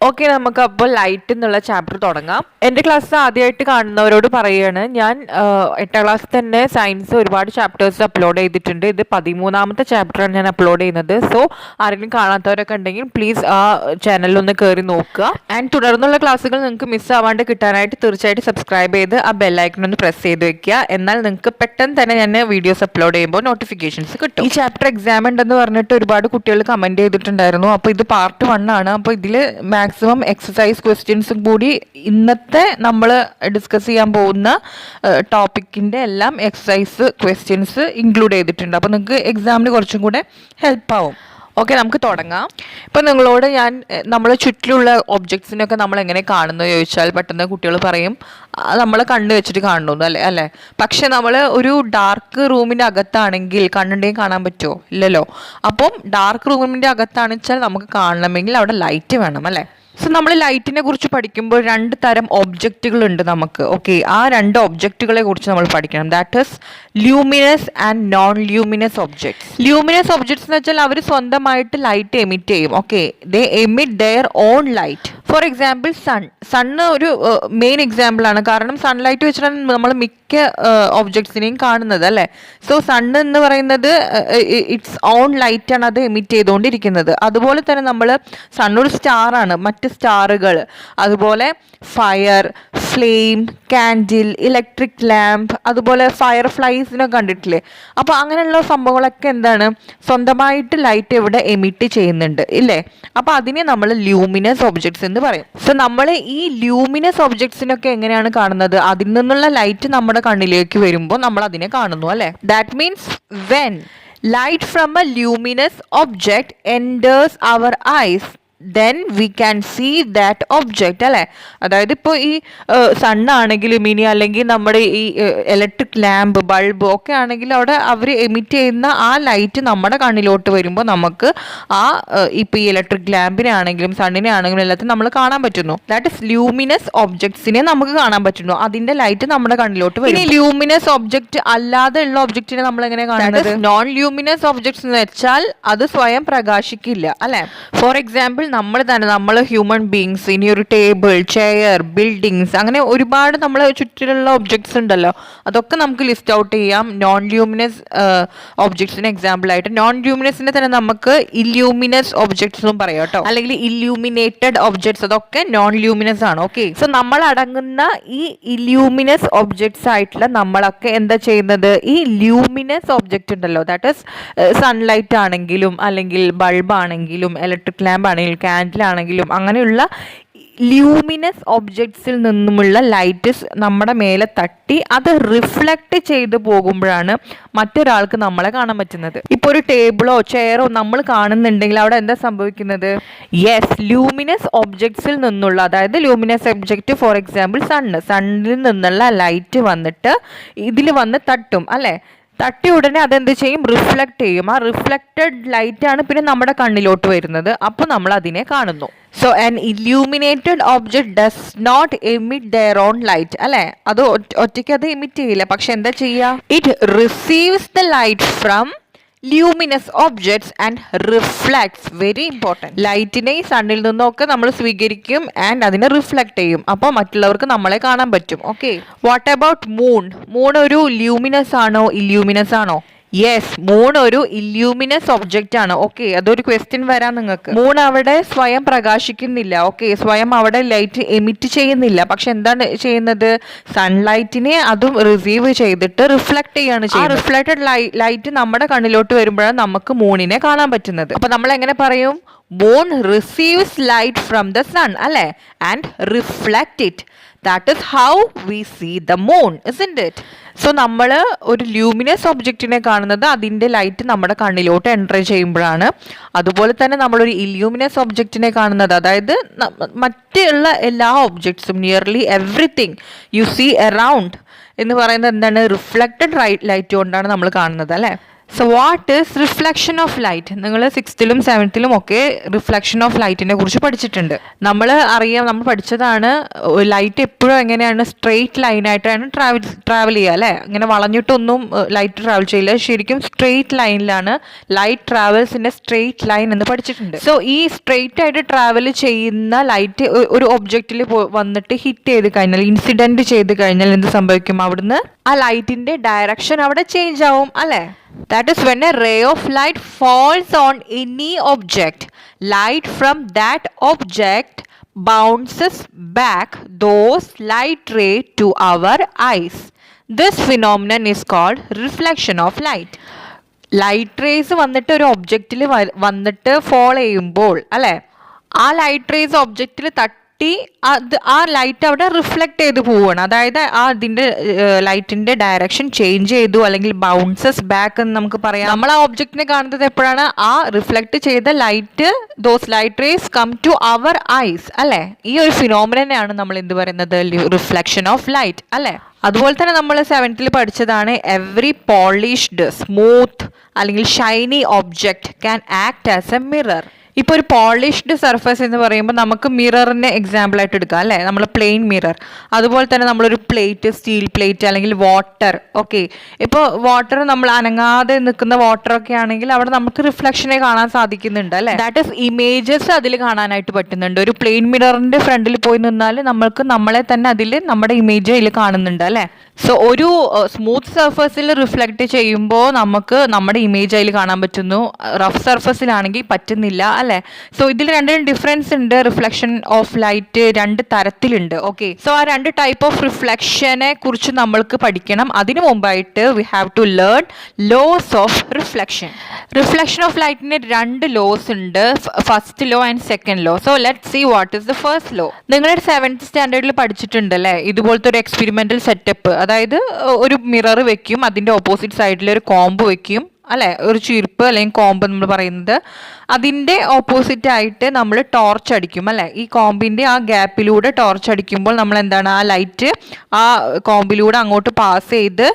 Okay, നമുക്ക് അപ്പോൾ light എന്നുള്ള ചാപ്റ്റർ തുടങ്ങാം. എൻ്റെ ക്ലാസ് ആദ്യമായിട്ട് കാണുന്നവരോട് പറയുകയാണ്, ഞാൻ 8ാം ക്ലാസ്സിൽ തന്നെ സയൻസ് ഒരുപാട് ചാപ്റ്റേഴ്സ് അപ്ലോഡ് ചെയ്തിട്ടുണ്ട്. ഇത് 13ാമത്തെ ചാപ്റ്ററാണ് ഞാൻ അപ്ലോഡ് ചെയ്യുന്നത്. സോ ആരെങ്കിലും കാണാത്തവരൊക്കെ ഉണ്ടെങ്കിൽ പ്ലീസ് ആ ചാനലിലൊന്ന് കയറി നോക്കുക. ആൻഡ് തുടർന്നുള്ള ക്ലാസ്സുകൾ നിങ്ങൾക്ക് മിസ് ആവാണ്ട് കിട്ടാനായിട്ട് തീർച്ചയായിട്ടും സബ്സ്ക്രൈബ് ചെയ്ത് ആ ബെല്ലൈക്കൺ ഒന്ന് പ്രസ് ചെയ്ത് വെക്കുക. എന്നാൽ നിങ്ങൾക്ക് പെട്ടെന്ന് തന്നെ ഞാൻ വീഡിയോസ് അപ്ലോഡ് ചെയ്യുമ്പോൾ നോട്ടിഫിക്കേഷൻസ് കിട്ടും. ഈ ചാപ്റ്റർ എക്സാം ഉണ്ടെന്ന് പറഞ്ഞിട്ട് ഒരുപാട് കുട്ടികൾ കമൻറ്റ് ചെയ്തിട്ടുണ്ടായിരുന്നു. അപ്പോൾ ഇത് പാർട്ട് 1 ആണ്. അപ്പോൾ ഇതിൽ മാക്സിമം എക്സസൈസ് ക്വസ്റ്റ്യൻസും കൂടി ഇന്നത്തെ നമ്മൾ ഡിസ്കസ് ചെയ്യാൻ പോകുന്ന ടോപ്പിക്കിൻ്റെ എല്ലാം എക്സസൈസ് ക്വസ്റ്റ്യൻസ് ഇൻക്ലൂഡ് ചെയ്തിട്ടുണ്ട്. അപ്പോൾ നിങ്ങൾക്ക് എക്സാമിന് കുറച്ചും കൂടെ ഹെൽപ്പ് ആവും. ഓക്കെ, നമുക്ക് തുടങ്ങാം. ഇപ്പം നിങ്ങളോട് ഞാൻ നമ്മളെ ചുറ്റിലുള്ള ഒബ്ജക്ട്സിനൊക്കെ നമ്മൾ എങ്ങനെ കാണുന്നു ചോദിച്ചാൽ പെട്ടെന്ന് കുട്ടികൾ പറയും നമ്മൾ കണ്ണ് വെച്ചിട്ട് കാണുന്നു അല്ലേ. പക്ഷെ നമ്മൾ ഒരു ഡാർക്ക് റൂമിൻ്റെ അകത്താണെങ്കിൽ കണ്ണുണ്ടെങ്കിൽ കാണാൻ പറ്റുമോ? ഇല്ലല്ലോ. അപ്പം ഡാർക്ക് റൂമിൻ്റെ അകത്താണെന്ന് വെച്ചാൽ നമുക്ക് കാണണമെങ്കിൽ അവിടെ ലൈറ്റ് വേണം അല്ലേ. സോ നമ്മൾ ലൈറ്റിനെ കുറിച്ച് പഠിക്കുമ്പോൾ 2 തരം ഒബ്ജക്റ്റുകൾ ഉണ്ട് നമുക്ക്. ഓക്കെ, ആ 2 ഒബ്ജക്റ്റുകളെ കുറിച്ച് നമ്മൾ പഠിക്കണം. That is luminous and non luminous objects. Luminous objects എന്ന് വെച്ചാൽ അവർ സ്വന്തമായിട്ട് ലൈറ്റ് എമിറ്റ് ചെയ്യും. Okay, they emit their own light. For example sun ഒരു മെയിൻ എക്സാമ്പിൾ ആണ്. കാരണം സൺലൈറ്റ് വെച്ചിട്ടാണ് നമ്മൾ മിക്ക ഒബ്ജക്ട്സിനെയും കാണുന്നത് അല്ലേ. സോ സണ്ണ് എന്ന് പറയുന്നത് ഇറ്റ്സ് ഓൺ ലൈറ്റാണ് അത് എമിറ്റ് ചെയ്തുകൊണ്ടിരിക്കുന്നത്. അതുപോലെ തന്നെ നമ്മൾ സണ്ണൊരു സ്റ്റാറാണ്. മറ്റ് സ്റ്റാറുകൾ, അതുപോലെ fire, flame, candle, electric lamp, അതുപോലെ ഫയർ ഫ്ലൈസിനൊക്കെ കണ്ടിട്ടില്ലേ. അപ്പോൾ അങ്ങനെയുള്ള സംഭവങ്ങളൊക്കെ എന്താണ്, സ്വന്തമായിട്ട് ലൈറ്റ് ഇവിടെ എമിറ്റ് ചെയ്യുന്നുണ്ട് ഇല്ലേ. അപ്പോൾ അതിനെ നമ്മൾ ലൂമിനസ് ഒബ്ജക്ട്സ് എന്ന് പറയും. സോ നമ്മൾ ഈ ലൂമിനസ് ഒബ്ജക്ട്സിനൊക്കെ എങ്ങനെയാണ് കാണുന്നത്? അതിൽ നിന്നുള്ള ലൈറ്റ് നമ്മുടെ കണ്ണിലേക്ക് വരുമ്പോൾ നമ്മൾ അതിനെ കാണുന്നു അല്ലേ. That means when light from a luminous object enters our eyes then we can see that object അല്ലേ. അതായത് ഇപ്പോൾ ഈ സണ്ണാണെങ്കിലും ഇനി അല്ലെങ്കിൽ നമ്മുടെ ഈ ഇലക്ട്രിക് ലാമ്പ്, ബൾബ് ഒക്കെ ആണെങ്കിലും അവിടെ അവർ എമിറ്റ് ചെയ്യുന്ന ആ ലൈറ്റ് നമ്മുടെ കണ്ണിലോട്ട് വരുമ്പോൾ നമുക്ക് ആ ഇപ്പോൾ ഈ ഇലക്ട്രിക് ലാമ്പിനെ ആണെങ്കിലും സണ്ണിനെ ആണെങ്കിലും എല്ലാത്തിനും നമ്മൾ കാണാൻ പറ്റുന്നു. ദാറ്റ് ഇസ് ലൂമിനസ് ഒബ്ജക്ട്സിനെ നമുക്ക് കാണാൻ പറ്റുന്നു. അതിന്റെ ലൈറ്റ് നമ്മുടെ കണ്ണിലോട്ട് വരും. ഇനി ലൂമിനസ് ഒബ്ജക്റ്റ് അല്ലാതെ ഉള്ള ഒബ്ജക്റ്റിനെ നമ്മൾ എങ്ങനെ കാണുന്നത്? നോൺ ലൂമിനസ് ഒബ്ജക്ട്സ് എന്ന് വെച്ചാൽ അത് സ്വയം പ്രകാശിക്കില്ല അല്ലെ. ഫോർ എക്സാമ്പിൾ നമ്മൾ ഹ്യൂമൻ ബീങ്സ്, ഇനി ഒരു ടേബിൾ, ചെയർ, ബിൽഡിങ്സ്, അങ്ങനെ ഒരുപാട് നമ്മളെ ചുറ്റിലുള്ള ഒബ്ജക്ട്സ് ഉണ്ടല്ലോ. അതൊക്കെ നമുക്ക് ലിസ്റ്റ് ഔട്ട് ചെയ്യാം നോൺ ലൂമിനസ് ഒബ്ജക്ട്സിന് എക്സാമ്പിൾ ആയിട്ട്. നോൺ ലൂമിനസിനെ തന്നെ നമുക്ക് ഇല്യൂമിനസ് ഒബ്ജക്ട്സ് എന്നും പറയാം കേട്ടോ, അല്ലെങ്കിൽ ഇല്യൂമിനേറ്റഡ് ഒബ്ജക്ട്സ്, അതൊക്കെ നോൺ ലൂമിനസ് ആണ്. ഓക്കെ, സോ നമ്മൾ അടങ്ങുന്ന ഈ ഇല്യൂമിനസ് ഒബ്ജക്ട്സ് ആയിട്ടുള്ള നമ്മളൊക്കെ എന്താ ചെയ്യുന്നത്? ഈ ലൂമിനസ് ഒബ്ജക്റ്റ് ഉണ്ടല്ലോ, ദാറ്റ് ഈസ് സൺലൈറ്റ് ആണെങ്കിലും അല്ലെങ്കിൽ ബൾബ് ആണെങ്കിലും ഇലക്ട്രിക് ലാമ്പ് ആണെങ്കിലും കാൻഡിലാണെങ്കിലും അങ്ങനെയുള്ള ലൂമിനസ് ഒബ്ജക്ട്സിൽ നിന്നുമുള്ള ലൈറ്റ് നമ്മുടെ മേലെ തട്ടി അത് റിഫ്ലക്റ്റ് ചെയ്ത് പോകുമ്പോഴാണ് മറ്റൊരാൾക്ക് നമ്മളെ കാണാൻ പറ്റുന്നത്. ഇപ്പോൾ ഒരു ടേബിളോ ചെയറോ നമ്മൾ കാണുന്നുണ്ടെങ്കിൽ അവിടെ എന്താ സംഭവിക്കുന്നത്? യെസ്, ലൂമിനസ് ഒബ്ജക്ട്സിൽ നിന്നുള്ള, അതായത് ലൂമിനസ് ഒബ്ജക്റ്റ് ഫോർ എക്സാമ്പിൾ സണ്ണിൽ നിന്നുള്ള ലൈറ്റ് വന്നിട്ട് ഇതിൽ വന്ന് തട്ടും അല്ലേ. തട്ടി ഉടനെ അതെന്ത് ചെയ്യും? റിഫ്ലക്റ്റ് ചെയ്യും. ആ റിഫ്ലക്റ്റഡ് ലൈറ്റ് ആണ് പിന്നെ നമ്മുടെ കണ്ണിലോട്ട് വരുന്നത്. അപ്പോൾ നമ്മൾ അതിനെ കാണുന്നു. So an illuminated object does not emit their own light അല്ലെ. അത് ഒറ്റയ്ക്ക് അത് എമിറ്റ് ചെയ്യില്ല. പക്ഷെ എന്താ ചെയ്യുക? It receives the light from luminous objects and reflects. Very important. ലൈറ്റിനെ ഈ സണ്ണിൽ നിന്നൊക്കെ നമ്മൾ സ്വീകരിക്കും ആൻഡ് അതിനെ റിഫ്ലക്ട് ചെയ്യും. അപ്പോൾ മറ്റുള്ളവർക്ക് നമ്മളെ കാണാൻ പറ്റും. Okay, what about moon? Moon ഒരു ലൂമിനസ് ആണോ ഇല്യൂമിനസ് ആണോ? യെസ്, മൂൺ ഒരു ഇല്യൂമിനസ് ഒബ്ജക്റ്റ് ആണ്. ഓക്കെ, അതൊരു ക്വസ്റ്റ്യൻ വരാം നിങ്ങൾക്ക്. മൂൺ അവിടെ സ്വയം പ്രകാശിക്കുന്നില്ല. ഓക്കെ, സ്വയം അവിടെ ലൈറ്റ് എമിറ്റ് ചെയ്യുന്നില്ല. പക്ഷെ എന്താണ് ചെയ്യുന്നത്? സൺലൈറ്റിനെ അതും റിസീവ് ചെയ്തിട്ട് റിഫ്ലക്ട് ചെയ്യാണ് ചെയ്യുന്നത്. റിഫ്ലക്റ്റഡ് ലൈറ്റ് നമ്മുടെ കണ്ണിലോട്ട് വരുമ്പോഴാണ് നമുക്ക് മൂണിനെ കാണാൻ പറ്റുന്നത്. അപ്പൊ നമ്മൾ എങ്ങനെ പറയും? Moon receives light from the sun അല്ലെ and reflect it. That is how we see the moon, isn't it? So നമ്മൾ ഒരു ലൂമിനസ് ഒബ്ജക്റ്റിനെ കാണുന്നത് അതിൻ്റെ ലൈറ്റ് നമ്മുടെ കണ്ണിലോട്ട് എൻറ്റർ ചെയ്യുമ്പോഴാണ്. അതുപോലെ തന്നെ നമ്മളൊരു ഇല്യൂമിനസ് ഒബ്ജക്റ്റിനെ കാണുന്നത്, അതായത് മറ്റുള്ള എല്ലാ ഒബ്ജക്ട്സും, nearly everything you see around എന്ന് പറയുന്നത് എന്താണ്? റിഫ്ലക്റ്റഡ് ലൈറ്റ് കൊണ്ടാണ് നമ്മൾ കാണുന്നത് അല്ലേ. So what is reflection of light? നിങ്ങൾ 6th-ലും 7th-ലും ഒക്കെ റിഫ്ലക്ഷൻ ഓഫ് ലൈറ്റിനെ കുറിച്ച് പഠിച്ചിട്ടുണ്ട്. നമ്മൾ പഠിച്ചതാണ് ലൈറ്റ് എപ്പോഴും എങ്ങനെയാണ് സ്ട്രെയിറ്റ് ലൈനായിട്ടാണ് ട്രാവൽ ചെയ്യുക അല്ലേ. അങ്ങനെ വളഞ്ഞിട്ടൊന്നും ലൈറ്റ് ട്രാവൽ ചെയ്യില്ല. ശരിക്കും സ്ട്രെയിറ്റ് ലൈനിലാണ് light travels in a straight line എന്ന് പഠിച്ചിട്ടുണ്ട്. സോ ഈ സ്ട്രെയിറ്റ് ആയിട്ട് ട്രാവൽ ചെയ്യുന്ന ലൈറ്റ് ഒരു ഒബ്ജക്റ്റിൽ വന്നിട്ട് ഹിറ്റ് ചെയ്ത് കഴിഞ്ഞാൽ, ഇൻസിഡന്റ് ചെയ്ത് കഴിഞ്ഞാൽ എന്ത് സംഭവിക്കും? അവിടുന്ന് ആ ലൈറ്റിന്റെ ഡയറക്ഷൻ അവിടെ ചേഞ്ച് ആവും അല്ലേ. That is when a ray of light falls on any object. Light from that object bounces back those light ray to our eyes. This phenomenon is called reflection of light. Light rays വന്നിട്ട് ഒരു ഒബ്ജക്റ്റിൽ വന്നിട്ട് fall ചെയ്യുമ്പോൾ അല്ലേ, ആ light rays ഒബ്ജക്റ്റിൽ ആ light അവിടെ reflect ചെയ്ത് പോവുകയാണ്. അതായത് അതിൻ്റെ ലൈറ്റിൻ്റെ ഡയറക്ഷൻ ചേഞ്ച് ചെയ്തു, അല്ലെങ്കിൽ ബൗൺസസ് ബാക്ക് എന്ന് നമുക്ക് പറയാം. നമ്മൾ ആ ഒബ്ജക്റ്റിനെ കാണുന്നത് എപ്പോഴാണ്? ആ റിഫ്ലക്ട് ചെയ്ത those light rays come to our eyes അല്ലേ. ഈ ഒരു ഫിനോമിനയാണ് നമ്മൾ എന്ത് പറയുന്നത്? റിഫ്ലക്ഷൻ ഓഫ് ലൈറ്റ് അല്ലേ. അതുപോലെ തന്നെ നമ്മൾ 7th-ൽ പഠിച്ചതാണ് എവറി പോളിഷ്ഡ് സ്മൂത്ത് അല്ലെങ്കിൽ Shiny object can act as A mirror. ഇപ്പോൾ ഒരു പോളിഷ്ഡ് സർഫസ് എന്ന് പറയുമ്പോൾ നമുക്ക് മിററിനെ എക്സാമ്പിൾ ആയിട്ട് എടുക്കാം അല്ലേ, നമ്മൾ പ്ലെയിൻ മിറർ. അതുപോലെ തന്നെ നമ്മളൊരു പ്ലേറ്റ്, സ്റ്റീൽ പ്ലേറ്റ് അല്ലെങ്കിൽ വാട്ടർ. ഓക്കെ, ഇപ്പോൾ വാട്ടർ നമ്മൾ അനങ്ങാതെ നിൽക്കുന്ന വാട്ടറൊക്കെ ആണെങ്കിൽ അവിടെ നമുക്ക് റിഫ്ലക്ഷനെ കാണാൻ സാധിക്കുന്നുണ്ട് അല്ലേ. ദാറ്റ് ഈസ് ഇമേജസ് അതിൽ കാണാനായിട്ട് പറ്റുന്നുണ്ട്. ഒരു പ്ലെയിൻ മിററിന്റെ ഫ്രണ്ടിൽ പോയി നിന്നാൽ നമ്മൾക്ക് നമ്മളെ തന്നെ നമ്മുടെ ഇമേജ് അതിൽ കാണുന്നുണ്ട് അല്ലേ. സോ ഒരു സ്മൂത്ത് സർഫസിൽ റിഫ്ലക്റ്റ് ചെയ്യുമ്പോൾ നമുക്ക് നമ്മുടെ ഇമേജ് അതിൽ കാണാൻ പറ്റുന്നു. റഫ് സർഫസിലാണെങ്കിൽ പറ്റുന്നില്ല അല്ലേ. സോ ഇതിൽ രണ്ടിനും ഡിഫറൻസ് ഉണ്ട്. റിഫ്ലക്ഷൻ ഓഫ് ലൈറ്റ് 2 തരത്തിലുണ്ട്. ഓക്കെ, സോ ആ 2 ടൈപ്പ് ഓഫ് റിഫ്ലക്ഷനെ കുറിച്ച് നമ്മൾക്ക് പഠിക്കണം. അതിനു മുമ്പായിട്ട് we have to learn laws of reflection. Reflection of ലൈറ്റിന് 2 ലോസ് ഉണ്ട്, first law and second law. So let see what is the first law. നിങ്ങളുടെ 7th സ്റ്റാൻഡേർഡിൽ പഠിച്ചിട്ടുണ്ടല്ലേ ഇതുപോലത്തെ ഒരു എക്സ്പെരിമെന്റൽ സെറ്റപ്പ്. അതായത് ഒരു മിറർ വെക്കും, അതിന്റെ ഓപ്പോസിറ്റ് സൈഡിൽ ഒരു കോമ്പ് വെക്കും അല്ലെ, ഒരു ചീർപ്പ് അല്ലെങ്കിൽ കോമ്പ് നമ്മൾ പറയുന്നത്. അതിൻ്റെ ഓപ്പോസിറ്റ് ആയിട്ട് നമ്മൾ ടോർച്ച് അടിക്കും അല്ലെ. ഈ കോമ്പിൻ്റെ ആ ഗ്യാപ്പിലൂടെ ടോർച്ച് അടിക്കുമ്പോൾ നമ്മൾ എന്താണ്, ആ ലൈറ്റ് ആ കോമ്പിലൂടെ അങ്ങോട്ട് പാസ് ചെയ്ത്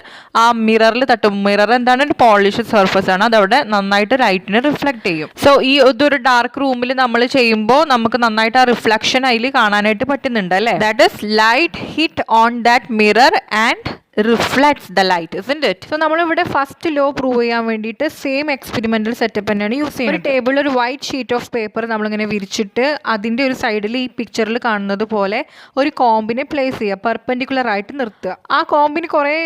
ആ മിററിൽ തട്ടും. മിറർ എന്താണ്, ഒരു പോളിഷ് സർഫസ് ആണ്, അതവിടെ നന്നായിട്ട് ലൈറ്റിനെ റിഫ്ലക്ട് ചെയ്യും. സോ ഈ ഇതൊരു ഡാർക്ക് റൂമിൽ നമ്മൾ ചെയ്യുമ്പോൾ നമുക്ക് നന്നായിട്ട് ആ റിഫ്ലക്ഷൻ അതിൽ കാണാനായിട്ട് പറ്റുന്നുണ്ട് അല്ലേ. That is light hit on that mirror and reflects the light, isn't it? So നമ്മളിവിടെ ഫസ്റ്റ് ലോ പ്രൂവ് ചെയ്യാൻ വേണ്ടിയിട്ട് സെയിം എക്സ്പെരിമെന്റൽ സെറ്റപ്പ് തന്നെയാണ് യൂസ് ചെയ്യുന്നത്. ഒരു ടേബിളിൽ ഒരു വൈറ്റ് ഷീറ്റ് ഓഫ് പേപ്പർ നമ്മളിങ്ങനെ വിരിച്ചിട്ട് അതിൻ്റെ ഒരു സൈഡിൽ ഈ പിക്ചറിൽ കാണുന്നത് പോലെ ഒരു കോമ്പിനെ പ്ലേസ് ചെയ്യുക, പെർപെൻഡിക്കുലർ ആയിട്ട് നിർത്തുക. ആ കോമ്പിന് കുറേ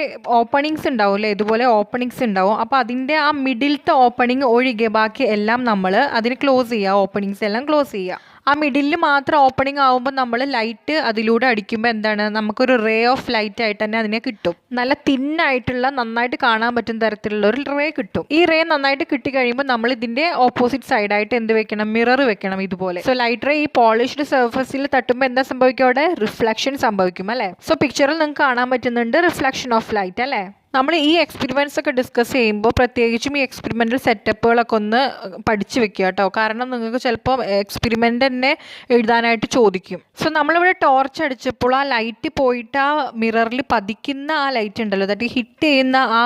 ഓപ്പണിങ്സ് ഉണ്ടാവും അല്ലേ, ഇതുപോലെ ഓപ്പണിങ്സ് ഉണ്ടാവും. അപ്പോൾ അതിൻ്റെ ആ മിഡിലത്തെ ഓപ്പണിങ് ഒഴികെ ബാക്കി എല്ലാം നമ്മൾ അതിന് ക്ലോസ് ചെയ്യുക, ഓപ്പണിങ്സ് എല്ലാം ക്ലോസ് ചെയ്യുക. ആ മിഡിലിൽ മാത്രം ഓപ്പണിംഗ് ആകുമ്പോൾ നമ്മൾ ലൈറ്റ് അതിലൂടെ അടിക്കുമ്പോൾ എന്താണ്, നമുക്കൊരു റേ ഓഫ് ലൈറ്റ് ആയിട്ട് തന്നെ അതിനെ കിട്ടും. നല്ല തിന്നായിട്ടുള്ള നന്നായിട്ട് കാണാൻ പറ്റുന്ന തരത്തിലുള്ള ഒരു റേ കിട്ടും. ഈ റേ നന്നായിട്ട് കിട്ടിക്കഴിയുമ്പോൾ നമ്മൾ ഇതിന്റെ ഓപ്പോസിറ്റ് സൈഡായിട്ട് എന്ത് വെക്കണം, മിറർ വെക്കണം ഇതുപോലെ. സോ ലൈറ്റ് റേ ഈ പോളിഷ്ഡ് സർഫസിൽ തട്ടുമ്പോൾ എന്താ സംഭവിക്കും, അവിടെ റിഫ്ലക്ഷൻ സംഭവിക്കും അല്ലേ. സോ പിക്ചറിൽ നിങ്ങൾക്ക് കാണാൻ പറ്റുന്നുണ്ട് റിഫ്ലക്ഷൻ ഓഫ് ലൈറ്റ് അല്ലേ. നമ്മൾ ഈ എക്സ്പെരിമെൻറ്റ്സ് ഒക്കെ ഡിസ്കസ് ചെയ്യുമ്പോൾ പ്രത്യേകിച്ചും ഈ എക്സ്പെരിമെൻ്റൽ സെറ്റപ്പുകളൊക്കെ ഒന്ന് പഠിച്ചു വെക്കുക കേട്ടോ. കാരണം നിങ്ങൾക്ക് ചിലപ്പോൾ എക്സ്പെരിമെൻ്റ് തന്നെ എഴുതാനായിട്ട് ചോദിക്കും. സോ നമ്മളിവിടെ ടോർച്ച് അടിച്ചപ്പോൾ ആ ലൈറ്റ് പോയിട്ട് ആ മിററിൽ പതിക്കുന്ന ആ ലൈറ്റ് ഉണ്ടല്ലോ, ദാറ്റ് ഹിറ്റ് ചെയ്യുന്ന ആ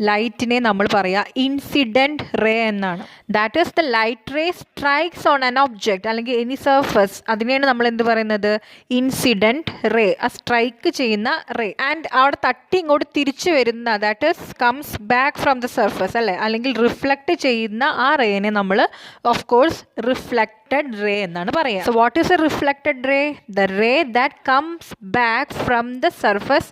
ലൈറ്റിനെ നമ്മൾ പറയുക ഇൻസിഡൻറ്റ് റേ എന്നാണ്. That is the light ray strikes on an object അല്ലെങ്കിൽ എനി സർഫസ്. അതിനെയാണ് നമ്മൾ എന്ത് പറയുന്നത്, ഇൻസിഡൻറ്റ് റേ, ആ സ്ട്രൈക്ക് ചെയ്യുന്ന റേ. ആൻഡ് അവിടെ തട്ടി ഇങ്ങോട്ട് തിരിച്ചു വരുന്ന that is comes back from the surface അല്ലേ, അല്ലെങ്കിൽ റിഫ്ലക്റ്റ് ചെയ്യുന്ന ആ റേനെ നമ്മൾ ഓഫ് കോഴ്സ് റിഫ്ലക്റ്റഡ് റേ എന്നാണ് പറയുക. So what is a reflected ray? The ray that comes back from the surface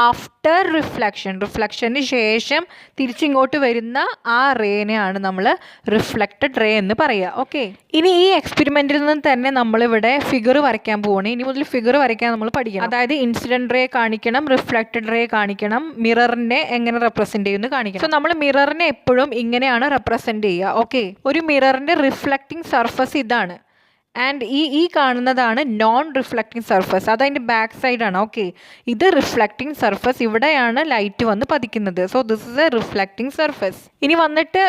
after reflection. റിഫ്ലക്ഷന് ശേഷം തിരിച്ചിങ്ങോട്ട് വരുന്ന ആ റേനെയാണ് നമ്മൾ റിഫ്ലക്റ്റഡ് റേ എന്ന് പറയുക. ഓക്കെ, ഇനി ഈ എക്സ്പെരിമെന്റിൽ നിന്ന് തന്നെ നമ്മളിവിടെ ഫിഗർ വരയ്ക്കാൻ പോവുകയാണ്. ഇനി മുതൽ ഫിഗർ വരയ്ക്കാൻ നമ്മൾ പഠിക്കണം. അതായത് ഇൻസിഡന്റ് റേ കാണിക്കണം, റിഫ്ലക്റ്റഡ് റേ കാണിക്കണം, മിററിനെ എങ്ങനെ റെപ്രസെന്റ് ചെയ്യുമെന്ന് കാണിക്കണം. സോ നമ്മൾ മിററിനെ എപ്പോഴും ഇങ്ങനെയാണ് റെപ്രസെന്റ് ചെയ്യുക. ഓക്കെ, ഒരു മിററിന്റെ റിഫ്ലക്റ്റിംഗ് സർഫസ് ഇതാണ്. ആൻഡ് ഈ കാണുന്നതാണ് നോൺ റിഫ്ലക്റ്റിംഗ് സർഫസ്, അത് അതിൻ്റെ ബാക്ക് സൈഡാണ്. ഓക്കെ, ഇത് റിഫ്ലക്റ്റിംഗ് സർഫസ്, ഇവിടെയാണ് ലൈറ്റ് വന്ന് പതിക്കുന്നത്. So this is A reflecting surface. ഇനി വന്നിട്ട്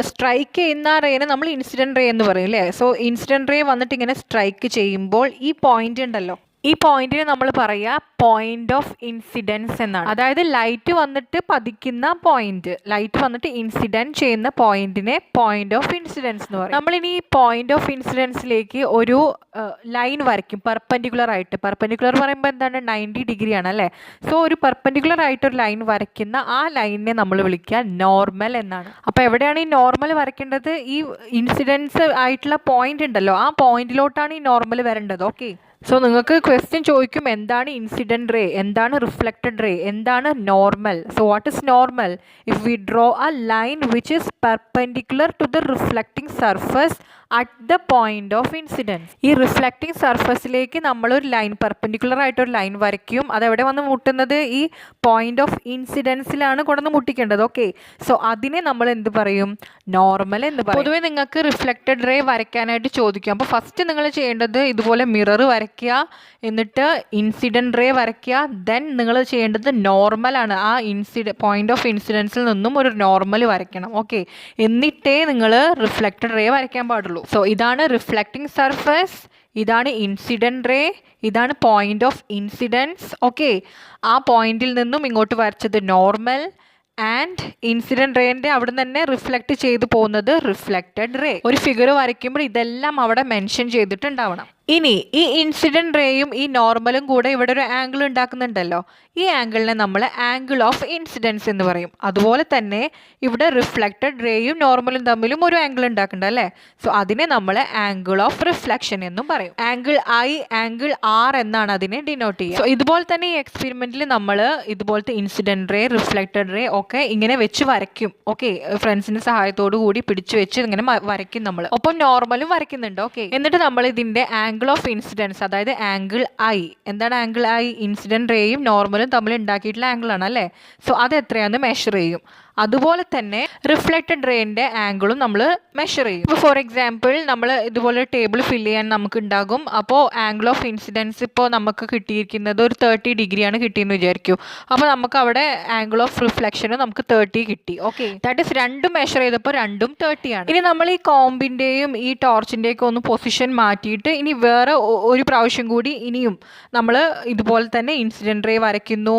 സ്ട്രൈക്ക് ചെയ്യുന്ന റേനെ നമ്മൾ ഇൻസിഡൻറ്റ് റേ എന്ന് പറയും അല്ലേ. സോ ഇൻസിഡൻറ്റ് റേ വന്നിട്ട് ഇങ്ങനെ സ്ട്രൈക്ക് ചെയ്യുമ്പോൾ ഈ പോയിന്റ് ഉണ്ടല്ലോ, ഈ പോയിന്റിന് നമ്മൾ പറയുക പോയിന്റ് ഓഫ് ഇൻസിഡൻസ് എന്നാണ്. അതായത് ലൈറ്റ് വന്നിട്ട് പതിക്കുന്ന പോയിന്റ്, ലൈറ്റ് വന്നിട്ട് ഇൻസിഡൻറ്റ് ചെയ്യുന്ന പോയിന്റിനെ പോയിന്റ് ഓഫ് ഇൻസിഡൻസ് എന്ന് പറയും. നമ്മളിനി ഈ പോയിന്റ് ഓഫ് ഇൻസിഡൻസിലേക്ക് ഒരു ലൈൻ വരയ്ക്കും പെർപെൻഡിക്കുലർ ആയിട്ട്. പെർപെൻഡിക്കുലർ പറയുമ്പോൾ എന്താണ്, 90 ഡിഗ്രി ആണ് അല്ലേ. സോ ഒരു പെർപെൻഡിക്കുലർ ആയിട്ട് ഒരു ലൈൻ വരയ്ക്കുന്ന ആ ലൈനിനെ നമ്മൾ വിളിക്കുക നോർമൽ എന്നാണ്. അപ്പോൾ എവിടെയാണ് ഈ നോർമൽ വരയ്ക്കേണ്ടത്? ഈ ഇൻസിഡൻസ് ആയിട്ടുള്ള പോയിന്റ് ഉണ്ടല്ലോ, ആ പോയിന്റിലോട്ടാണ് ഈ നോർമൽ വരേണ്ടത്. ഓക്കെ, സോ നിങ്ങൾക്ക് ക്വസ്റ്റ്യൻ ചോദിക്കും, എന്താണ് ഇൻസിഡൻറ്റ് റേ, എന്താണ് റിഫ്ലക്റ്റഡ് റേ, എന്താണ് normal. So what is normal? If we draw a line which is perpendicular to the reflecting surface at the point of incidence. ഈ റിഫ്ലക്റ്റിംഗ് സർഫസിലേക്ക് നമ്മളൊരു line, perpendicular ആയിട്ടൊരു line വരയ്ക്കും. അതെവിടെ വന്ന് മുട്ടുന്നത്? ഈ പോയിന്റ് ഓഫ് ഇൻസിഡൻസിലാണ് കൊണ്ടുവന്ന് മുട്ടിക്കേണ്ടത്. ഓക്കെ, സോ അതിനെ നമ്മൾ എന്ത് പറയും? നോർമൽ എന്ന് പറയും. പൊതുവെ നിങ്ങൾക്ക് റിഫ്ലക്റ്റഡ് റേ വരയ്ക്കാനായിട്ട് ചോദിക്കും. അപ്പോൾ ഫസ്റ്റ് നിങ്ങൾ ചെയ്യേണ്ടത് ഇതുപോലെ മിറർ വരയ്ക്കുക, എന്നിട്ട് ഇൻസിഡൻറ്റ് റേ വരയ്ക്കുക. ദെൻ നിങ്ങൾ ചെയ്യേണ്ടത് നോർമലാണ്. ആ പോയിന്റ് ഓഫ് ഇൻസിഡൻസിൽ നിന്നും ഒരു നോർമൽ വരയ്ക്കണം. ഓക്കെ, എന്നിട്ടേ നിങ്ങൾ റിഫ്ലക്റ്റഡ് റേ വരയ്ക്കാൻ പാടുള്ളൂ. സോ ഇതാണ് റിഫ്ലക്റ്റിംഗ് സർഫസ്, ഇതാണ് ഇൻസിഡൻറ്റ് റേ, ഇതാണ് പോയിന്റ് ഓഫ് ഇൻസിഡൻസ്. ഓക്കെ, ആ പോയിന്റിൽ നിന്നും ഇങ്ങോട്ട് വരച്ചത് നോർമൽ, ആൻഡ് ഇൻസിഡൻറ്റ് റേൻ്റെ അവിടെ തന്നെ റിഫ്ലക്റ്റ് ചെയ്ത് പോകുന്നത് റിഫ്ലക്റ്റഡ് റേ. ഒരു ഫിഗർ വരയ്ക്കുമ്പോൾ ഇതെല്ലാം അവിടെ മെൻഷൻ ചെയ്തിട്ടുണ്ടാവണം. ഇനി ഈ ഇൻസിഡൻറ്റ് റേയും ഈ നോർമലും കൂടെ ഇവിടെ ഒരു ആംഗിൾ ഉണ്ടാക്കുന്നുണ്ടല്ലോ, ഈ ആംഗിളിനെ നമ്മൾ ആംഗിൾ ഓഫ് ഇൻസിഡൻസ് എന്ന് പറയും. അതുപോലെ തന്നെ ഇവിടെ റിഫ്ലക്റ്റഡ് റേയും നോർമലും തമ്മിലും ഒരു ആംഗിൾ ഉണ്ടാക്കുന്നുണ്ട് അല്ലേ. സോ അതിനെ നമ്മൾ ആംഗിൾ ഓഫ് റിഫ്ലക്ഷൻ എന്നും പറയും. ആംഗിൾ ഐ, ആംഗിൾ ആർ എന്നാണ് അതിനെ ഡിനോട്ട് ചെയ്യുക. സോ ഇതുപോലെ തന്നെ ഈ എക്സ്പെരിമെൻറ്റിൽ നമ്മൾ ഇതുപോലത്തെ ഇൻസിഡൻറ്റ് റേ, റിഫ്ലക്റ്റഡ് റേ ഒക്കെ ഇങ്ങനെ വെച്ച് വരയ്ക്കും. ഓക്കെ, ഫ്രണ്ട്സിൻ്റെ സഹായത്തോടു കൂടി പിടിച്ചു വെച്ച് ഇങ്ങനെ വരയ്ക്കും നമ്മൾ. ഒപ്പം നോർമലും വരയ്ക്കുന്നുണ്ട്. ഓക്കെ, എന്നിട്ട് നമ്മൾ ഇതിൻ്റെ ആംഗിൾ ഓഫ് ഇൻസിഡൻസ്, അതായത് ആംഗിൾ ഐ, എന്താണ് ആംഗിൾ ഐ? ഇൻസിഡൻറ്റ് റേയും നോർമലും തമ്മിൽ ഉണ്ടാക്കിയിട്ടുള്ള ആംഗിൾ ആണ് അല്ലേ. സോ അത് എത്രയാണെന്ന് മെഷർ ചെയ്യും. അതുപോലെ തന്നെ റിഫ്ലക്റ്റഡ് റേൻ്റെ ആംഗിളും നമ്മൾ മെഷർ ചെയ്യും. ഇപ്പോൾ ഫോർ എക്സാമ്പിൾ നമ്മൾ ഇതുപോലെ ടേബിൾ ഫില്ല് ചെയ്യാൻ നമുക്ക് ഉണ്ടാകും. അപ്പോൾ ആംഗിൾ ഓഫ് ഇൻസിഡൻസ് ഇപ്പോൾ നമുക്ക് കിട്ടിയിരിക്കുന്നത് ഒരു 30 ഡിഗ്രിയാണ് കിട്ടിയെന്ന് വിചാരിക്കൂ. അപ്പോൾ നമുക്ക് അവിടെ ആംഗിൾ ഓഫ് റിഫ്ലക്ഷനും നമുക്ക് 30 കിട്ടി. ഓക്കെ, ദാറ്റ് ഇസ് രണ്ടും മെഷർ ചെയ്തപ്പോൾ രണ്ടും 30 ആണ്. ഇനി നമ്മൾ ഈ കോമ്പിൻ്റെയും ഈ ടോർച്ചിൻ്റെയൊക്കെ ഒന്ന് പൊസിഷൻ മാറ്റിയിട്ട് ഇനി വേറെ ഒരു പ്രാവശ്യം കൂടി ഇനിയും നമ്മൾ ഇതുപോലെ തന്നെ ഇൻസിഡൻറ്റ് റേ വരയ്ക്കുന്നു,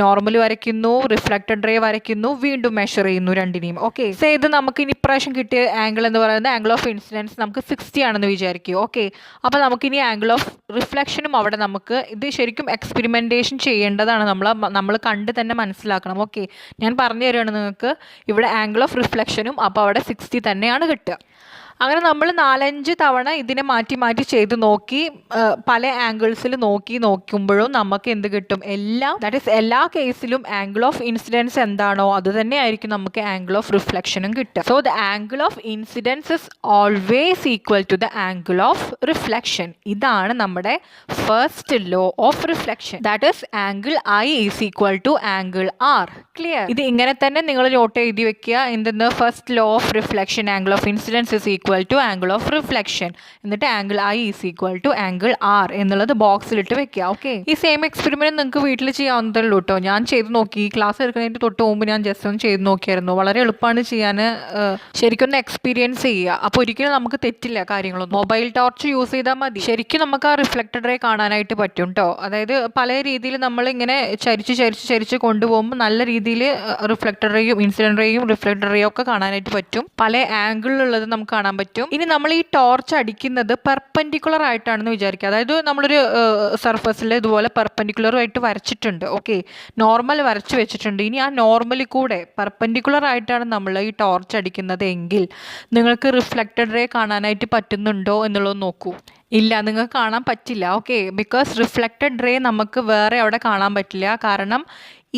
നോർമൽ വരയ്ക്കുന്നു, റിഫ്ലക്റ്റഡ് റേ വരയ്ക്കുന്നു, വീണ്ടും മെഷർ ചെയ്യുന്നു രണ്ടിനെയും. ഓക്കെ, സോ ഇത് നമുക്ക് ഇനി ഇപ്രാവശ്യം കിട്ടിയ ആംഗിൾ എന്ന് പറയുന്നത് ആംഗിൾ ഓഫ് ഇൻസിഡൻസ് നമുക്ക് 60 ആണെന്ന് വിചാരിക്കും. ഓക്കെ, അപ്പോൾ നമുക്കിനി ആംഗിൾ ഓഫ് റിഫ്ലക്ഷനും അവിടെ നമുക്ക് ഇത് ശരിക്കും എക്സ്പെരിമെൻറ്റേഷൻ ചെയ്യേണ്ടതാണ്. നമ്മൾ കണ്ട് തന്നെ മനസ്സിലാക്കണം. ഓക്കെ, ഞാൻ പറഞ്ഞു തരുവാണ് നിങ്ങൾക്ക്. ഇവിടെ ആംഗിൾ ഓഫ് റിഫ്ലക്ഷനും അപ്പോൾ അവിടെ 60 തന്നെയാണ് കിട്ടുക. അങ്ങനെ നമ്മൾ 4-5 തവണ ഇതിനെ മാറ്റി മാറ്റി ചെയ്ത് നോക്കി, പല ആംഗിൾസിൽ നോക്കുമ്പോഴും നമുക്ക് എന്ത് കിട്ടും? ദാറ്റ് ഈസ് എല്ലാ കേസിലും ആംഗിൾ ഓഫ് ഇൻസിഡൻസ് എന്താണോ അത് തന്നെ ആയിരിക്കും നമുക്ക് ആംഗിൾ ഓഫ് റിഫ്ലക്ഷനും കിട്ടുക. So the angle of incidence is always equal to the angle of reflection. ഇതാണ് നമ്മുടെ first law of reflection. That is angle I is equal to angle R. Clear? ഇത് ഇങ്ങനെ തന്നെ നിങ്ങൾ നോട്ട് എഴുതി വെക്കുക. എന്തെന്ന്? First law of reflection, angle of incidence is equal to angle of reflection, എന്നിട്ട് angle I is equal to angle R എന്നുള്ളത് ബോക്സിലിട്ട് വെക്കുക. ഓക്കെ, ഈ സെയിം എക്സ്പെരിമെന്റ് നിങ്ങൾക്ക് വീട്ടിൽ ചെയ്യാവുന്നതേ ഉള്ളൂ കേട്ടോ. ഞാൻ ചെയ്ത് നോക്കി, ക്ലാസ് എടുക്കുന്നതിന് തൊട്ട് മുമ്പ് ഞാൻ ജസ്റ്റ് ഒന്ന് ചെയ്ത് നോക്കിയായിരുന്നു. വളരെ എളുപ്പമാണ് ചെയ്യാൻ. ശരിക്കും ഒന്ന് എക്സ്പീരിയൻസ് ചെയ്യുക. അപ്പോൾ ഒരിക്കലും നമുക്ക് തെറ്റില്ല കാര്യങ്ങളൊന്നും. മൊബൈൽ ടോർച്ച് യൂസ് ചെയ്താൽ മതി. ശരിക്കും നമുക്ക് ആ റിഫ്ലക്റ്റഡ് റേ കാണാനായിട്ട് പറ്റും കേട്ടോ. അതായത് പല രീതിയിൽ നമ്മളിങ്ങനെ ചരിച്ച് കൊണ്ടുപോകുമ്പോൾ നല്ല രീതിയിൽ റിഫ്ലക്റ്റഡ് റേയും ഇൻസിഡൻറ്റ് റേയും റിഫ്ലക്റ്റഡ് റേയും ഒക്കെ കാണാനായിട്ട് പറ്റും. പല ആംഗിളിലുള്ളത് നമുക്ക് കാണാൻ പറ്റും. ഇനി നമ്മൾ ഈ ടോർച്ച് അടിക്കുന്നത് പെർപെൻഡിക്കുലർ ആയിട്ടാണെന്ന് വിചാരിക്കുക. അതായത് നമ്മളൊരു സർഫസിൽ ഇതുപോലെ പെർപെൻഡിക്കുലറായിട്ട് വരച്ചിട്ടുണ്ട്. ഓക്കെ, നോർമൽ വരച്ച് വെച്ചിട്ടുണ്ട്. ഇനി ആ നോർമലിൽ കൂടെ പെർപെൻഡിക്കുലർ ആയിട്ടാണ് നമ്മൾ ഈ ടോർച്ച് അടിക്കുന്നത് എങ്കിൽ നിങ്ങൾക്ക് റിഫ്ലക്റ്റഡ് റേ കാണാനായിട്ട് പറ്റുന്നുണ്ടോ എന്നുള്ളത് നോക്കൂ. ഇല്ല, നിങ്ങൾക്ക് കാണാൻ പറ്റില്ല. ഓക്കെ, ബിക്കോസ് റിഫ്ലക്റ്റഡ് റേ നമുക്ക് വേറെ അവിടെ കാണാൻ പറ്റില്ല. കാരണം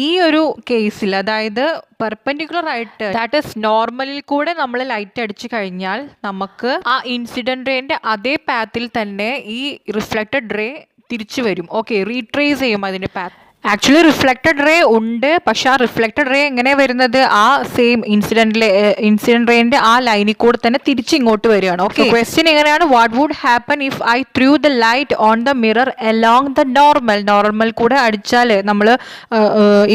ഈ ഒരു കേസിൽ, അതായത് പെർപെൻഡിക്കുലർ ആയിട്ട് ദാറ്റ് ഈസ് നോർമലിൽ കൂടെ നമ്മൾ ലൈറ്റ് അടിച്ചു കഴിഞ്ഞാൽ നമുക്ക് ആ ഇൻസിഡൻറ്റ് റേൻ്റെ അതേ പാത്തിൽ തന്നെ ഈ റിഫ്ലക്റ്റഡ് റേ തിരിച്ചു വരും. ഓക്കെ, റീട്രേസ് ചെയ്യും അതിൻ്റെ പാത്ത്. ആക്ച്വലി റിഫ്ലക്റ്റഡ് റേ ഉണ്ട്, പക്ഷെ ആ റിഫ്ലക്റ്റഡ് റേ എങ്ങനെ വരുന്നത്? ആ സെയിം ഇൻസിഡൻറ്റ് റേൻ്റെ ആ ലൈനിൽ കൂടെ തന്നെ തിരിച്ച് ഇങ്ങോട്ട് വരികയാണ്. ഓക്കെ, ക്വസ്റ്റ്യൻ എങ്ങനെയാണ്? What would happen if I through the light on the mirror along the normal കൂടെ അടിച്ചാൽ, നമ്മൾ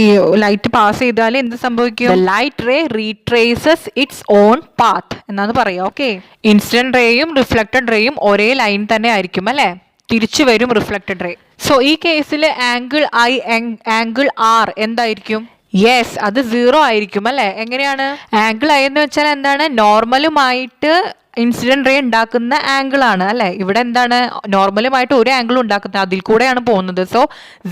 ഈ ലൈറ്റ് പാസ് ചെയ്താൽ എന്ത് സംഭവിക്കും? Light ray retraces its own path എന്നാണ് പറയുക. ഓക്കെ, ഇൻസിഡൻറ്റ് റേയും റിഫ്ലക്റ്റഡ് റേയും ഒരേ ലൈൻ തന്നെ ആയിരിക്കും അല്ലേ. തിരിച്ചു വരും റിഫ്ലക്റ്റഡ് റേ. സോ ഈ കേസിൽ ആംഗിൾ ഐ ആംഗിൾ ആർ എന്തായിരിക്കും? യെസ്, അത് 0 ആയിരിക്കും അല്ലേ? എങ്ങനെയാണ്? ആംഗിൾ ഐ എന്ന് വെച്ചാൽ എന്താണ്? നോർമലുമായിട്ട് ഇൻസിഡന്റ് റേ ഉണ്ടാക്കുന്ന ആംഗിൾ ആണ് അല്ലെ. ഇവിടെ എന്താണ്? നോർമലുമായിട്ട് ഒരു ആംഗിൾ ഉണ്ടാക്കുന്നത്, അതിൽ കൂടെയാണ് പോകുന്നത്. സോ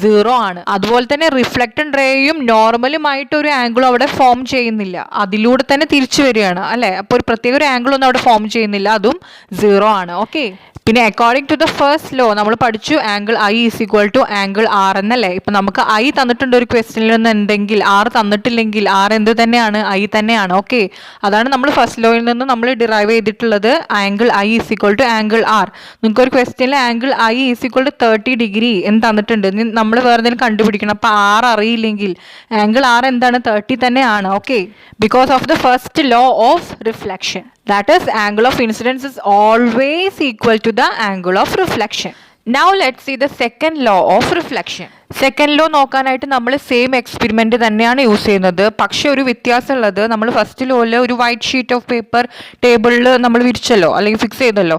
0 ആണ്. അതുപോലെ തന്നെ റിഫ്ലക്റ്റഡ് റേയും നോർമലുമായിട്ട് ഒരു ആംഗിളും അവിടെ ഫോം ചെയ്യുന്നില്ല, അതിലൂടെ തന്നെ തിരിച്ചു വരികയാണ് അല്ലെ. അപ്പോൾ ഒരു പ്രത്യേക ഒരു ആംഗിൾ ഒന്നും അവിടെ ഫോം ചെയ്യുന്നില്ല, അതും 0 ആണ്. ഓക്കെ. പിന്നെ according to the first law നമ്മൾ പഠിച്ചു angle I is equal to angle R എന്നല്ലേ. ഇപ്പൊ നമുക്ക് ഐ തന്നിട്ടുണ്ട് ഒരു ക്വസ്റ്റ്യനിൽ നിന്ന്, ഉണ്ടെങ്കിൽ ആർ തന്നിട്ടില്ലെങ്കിൽ ആർ എന്ത് തന്നെയാണ്? ഐ തന്നെയാണ്. ഓക്കെ, അതാണ് നമ്മൾ ഫസ്റ്റ് ലോയിൽ നിന്ന് നമ്മൾ ഡിറൈവ് ചെയ്തിട്ടുള്ളത്. Angle I is equal to angle R. നിങ്ങൾക്ക് ഒരു ക്വസ്റ്റ്യനിൽ angle I is equal to 30 degree എന്ന് തന്നിട്ടുണ്ട്, നമ്മൾ വേറെ എന്തെങ്കിലും കണ്ടുപിടിക്കണം. അപ്പൊ ആർ അറിയില്ലെങ്കിൽ ആംഗിൾ ആർ എന്താണ്? 30 തന്നെയാണ്. Okay, because of the first law of reflection. That is, angle of incidence is always equal to the angle of reflection. Now let's see the second law of reflection. Second law നോക്കാനായിട്ട് നമ്മൾ same experiment തന്നെയാണ് use ചെയ്യുന്നത്. പക്ഷെ ഒരു വ്യത്യാസം ഉള്ളത്, നമ്മൾ first ലോയിൽ ഒരു വൈറ്റ് ഷീറ്റ് ഓഫ് പേപ്പർ ടേബിളിൽ നമ്മൾ വിരിച്ചല്ലോ അല്ലെങ്കിൽ ഫിക്സ് ചെയ്തല്ലോ,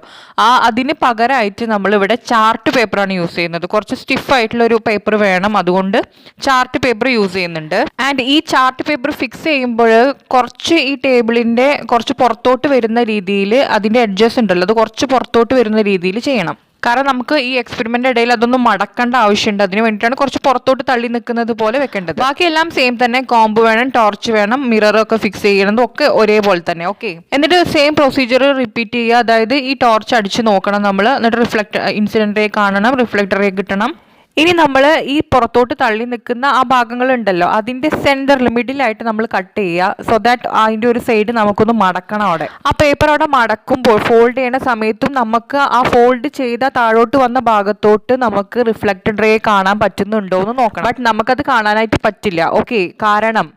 അതിന് പകരമായിട്ട് നമ്മളിവിടെ ചാർട്ട് പേപ്പറാണ് യൂസ് ചെയ്യുന്നത്. കുറച്ച് സ്റ്റിഫ് ആയിട്ടുള്ള ഒരു പേപ്പർ വേണം, അതുകൊണ്ട് ചാർട്ട് പേപ്പർ യൂസ് ചെയ്യുന്നുണ്ട്. ആൻഡ് ഈ ചാർട്ട് പേപ്പർ ഫിക്സ് ചെയ്യുമ്പോൾ കുറച്ച് ഈ ടേബിളിന്റെ കുറച്ച് പുറത്തോട്ട് വരുന്ന രീതിയിൽ അതിന്റെ എഡ്ജസ് ഉണ്ടല്ലോ, അത് കുറച്ച് പുറത്തോട്ട് വരുന്ന രീതിയിൽ ചെയ്യണം. കാരണം നമുക്ക് ഈ എക്സ്പെരിമെന്റ് ഇടയിൽ അതൊന്നും മടക്കേണ്ട ആവശ്യമുണ്ട്, അതിന് വേണ്ടിയിട്ടാണ് കുറച്ച് പുറത്തോട്ട് തള്ളി നിൽക്കുന്നത് പോലെ വെക്കേണ്ടത്. ബാക്കിയെല്ലാം സെയിം തന്നെ. കോമ്പ് വേണം, ടോർച്ച് വേണം, മിററൊക്കെ ഫിക്സ് ചെയ്യണതും ഒക്കെ ഒരേപോലെ തന്നെ. ഓക്കെ, എന്നിട്ട് സെയിം പ്രൊസീജിയർ റിപ്പീറ്റ് ചെയ്യുക. അതായത് ഈ ടോർച്ച് അടിച്ച് നോക്കണം നമ്മൾ, എന്നിട്ട് ഇൻസിഡന്റ് റേ കാണണം, റിഫ്ലക്ടർ റേ കിട്ടണം. ഇനി നമ്മൾ ഈ പുറത്തോട്ട് തള്ളി നിൽക്കുന്ന ആ ഭാഗങ്ങളുണ്ടല്ലോ, അതിന്റെ സെന്ററിൽ മിഡിലായിട്ട് നമ്മൾ കട്ട് ചെയ്യുക. സോ ദാറ്റ് അതിന്റെ ഒരു സൈഡ് നമുക്കൊന്ന് മടക്കണം. അവിടെ ആ പേപ്പർ അവിടെ മടക്കുമ്പോൾ ഫോൾഡ് ചെയ്യുന്ന സമയത്തും നമുക്ക് ആ ഫോൾഡ് ചെയ്ത താഴോട്ട് വന്ന ഭാഗത്തോട്ട് നമുക്ക് റിഫ്ലക്റ്റഡ് റേ കാണാൻ പറ്റുന്നുണ്ടോ എന്ന് നോക്കണം. ബട്ട് നമുക്കത് കാണാനായിട്ട് പറ്റില്ല. ഓക്കെ, കാരണം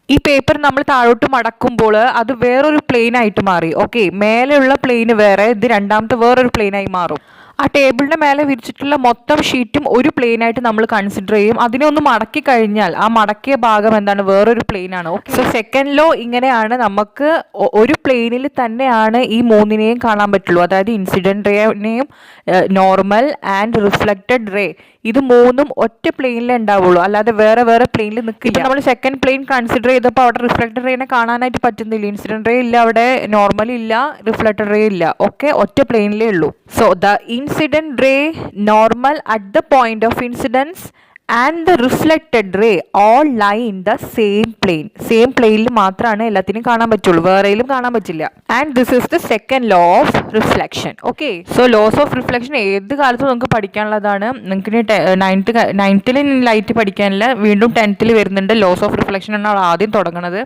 ഈ പേപ്പർ നമ്മൾ താഴോട്ട് മടക്കുമ്പോൾ അത് വേറൊരു പ്ലെയിൻ ആയിട്ട് മാറി. ഓക്കെ, മേലെയുള്ള പ്ലെയിന് വേറെ, ഇത് രണ്ടാമത്തെ വേറൊരു പ്ലെയിനായി മാറും. ആ ടേബിളിന്റെ മേലെ വിരിച്ചിട്ടുള്ള മൊത്തം ഷീറ്റും ഒരു പ്ലെയിൻ ആയിട്ട് നമ്മൾ കൺസിഡർ ചെയ്യും. അതിനെ ഒന്ന് മടക്കി കഴിഞ്ഞാൽ ആ മടക്കിയ ഭാഗം എന്താണ്? വേറൊരു പ്ലെയിൻ ആണ്. സോ സെക്കൻഡ് ലോ ഇങ്ങനെയാണ്, നമുക്ക് ഒരു പ്ലെയിനിൽ തന്നെയാണ് ഈ മൂന്നിനെയും കാണാൻ പറ്റുള്ളൂ. അതായത് ഇൻസിഡന്റ് റേനെയും നോർമൽ ആൻഡ് റിഫ്ലക്റ്റഡ് റേ, ഇത് മൂന്നും ഒറ്റ പ്ലെയിനിലേ ഉണ്ടാവുള്ളൂ, അല്ലാതെ വേറെ വേറെ പ്ലെയിനിൽ നിൽക്കില്ല. നമ്മൾ സെക്കൻഡ് പ്ലെയിൻ കൺസിഡർ ചെയ്തപ്പോൾ അവിടെ റിഫ്ലക്റ്റഡ് റേനെ കാണാനായിട്ട് പറ്റുന്നില്ല. ഇൻസിഡന്റ് റേ ഇല്ല, അവിടെ നോർമൽ ഇല്ല, റിഫ്ലക്റ്റഡ് റേ ഇല്ല, ഒക്കെ ഒറ്റ പ്ലെയിനിലേ ഉള്ളൂ. So the incident ray, normal at the point of incidence and the reflected ray all lie in the same plane. Same planeൽ മാത്രമാണ് എല്ലാത്തിനും കാണാൻ പറ്റുള്ളൂ, വേറെയിലും കാണാൻ പറ്റില്ല. And this is the second law of reflection. Okay, so laws of reflection ഏത് കാലത്തും നമുക്ക് പഠിക്കാനുള്ളതാണ്. നിങ്ങൾക്ക് നയൻത്തിൽ ലൈറ്റ് പഠിക്കാനില്ല, വീണ്ടും 10th വരുന്നുണ്ട്. ലോസ് ഓഫ് റിഫ്ലക്ഷൻ ആണ് ആദ്യം തുടങ്ങുന്നത്.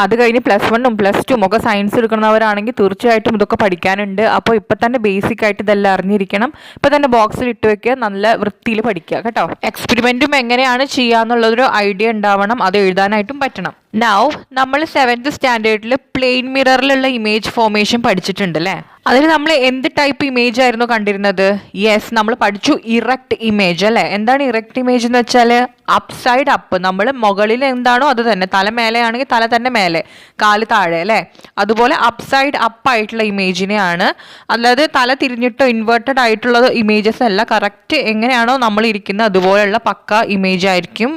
അത് കഴിഞ്ഞ് +1ഉം +2ഉം ഒക്കെ സയൻസ് എടുക്കുന്നവരാണെങ്കിൽ തീർച്ചയായിട്ടും ഇതൊക്കെ പഠിക്കാനുണ്ട്. അപ്പോൾ ഇപ്പം തന്നെ ബേസിക് ആയിട്ട് ഇതെല്ലാം അറിഞ്ഞിരിക്കണം. ഇപ്പം തന്നെ ബോക്സിൽ ഇട്ട് വെക്കുക, നല്ല വൃത്തിയിൽ പഠിക്കുക കേട്ടോ. എക്സ്പെരിമെന്റും എങ്ങനെയാണ് ചെയ്യാന്നുള്ളതൊരു ഐഡിയ ഉണ്ടാവണം, അത് എഴുതാനായിട്ടും പറ്റണം. നൗ നമ്മൾ 7th സ്റ്റാൻഡേർഡിൽ പ്ലെയിൻ മിററിലുള്ള ഇമേജ് ഫോർമേഷൻ പഠിച്ചിട്ടുണ്ട് അല്ലേ. അതിൽ നമ്മൾ എന്ത് ടൈപ്പ് ഇമേജ് ആയിരുന്നു കണ്ടിരുന്നത്? യെസ്, നമ്മൾ പഠിച്ചു ഇറക്റ്റ് ഇമേജ് അല്ലേ. എന്താണ് ഇറക്റ്റ് ഇമേജ് എന്ന് വെച്ചാൽ അപ്പ് സൈഡ് അപ്പ്, നമ്മൾ മുകളിൽ എന്താണോ അത് തന്നെ, തല മേലെ ആണെങ്കിൽ തല തന്നെ മേലെ, കാല് താഴെ അല്ലേ. അതുപോലെ അപ്പ് സൈഡ് അപ്പ് ആയിട്ടുള്ള ഇമേജിനെയാണ്, അല്ലാതെ തല തിരിഞ്ഞിട്ടോ ഇൻവേർട്ടഡ് ആയിട്ടുള്ള ഇമേജസ് അല്ല. കറക്റ്റ് എങ്ങനെയാണോ നമ്മൾ ഇരിക്കുന്നത് അതുപോലെയുള്ള പക്ക ഇമേജ് ആയിരിക്കും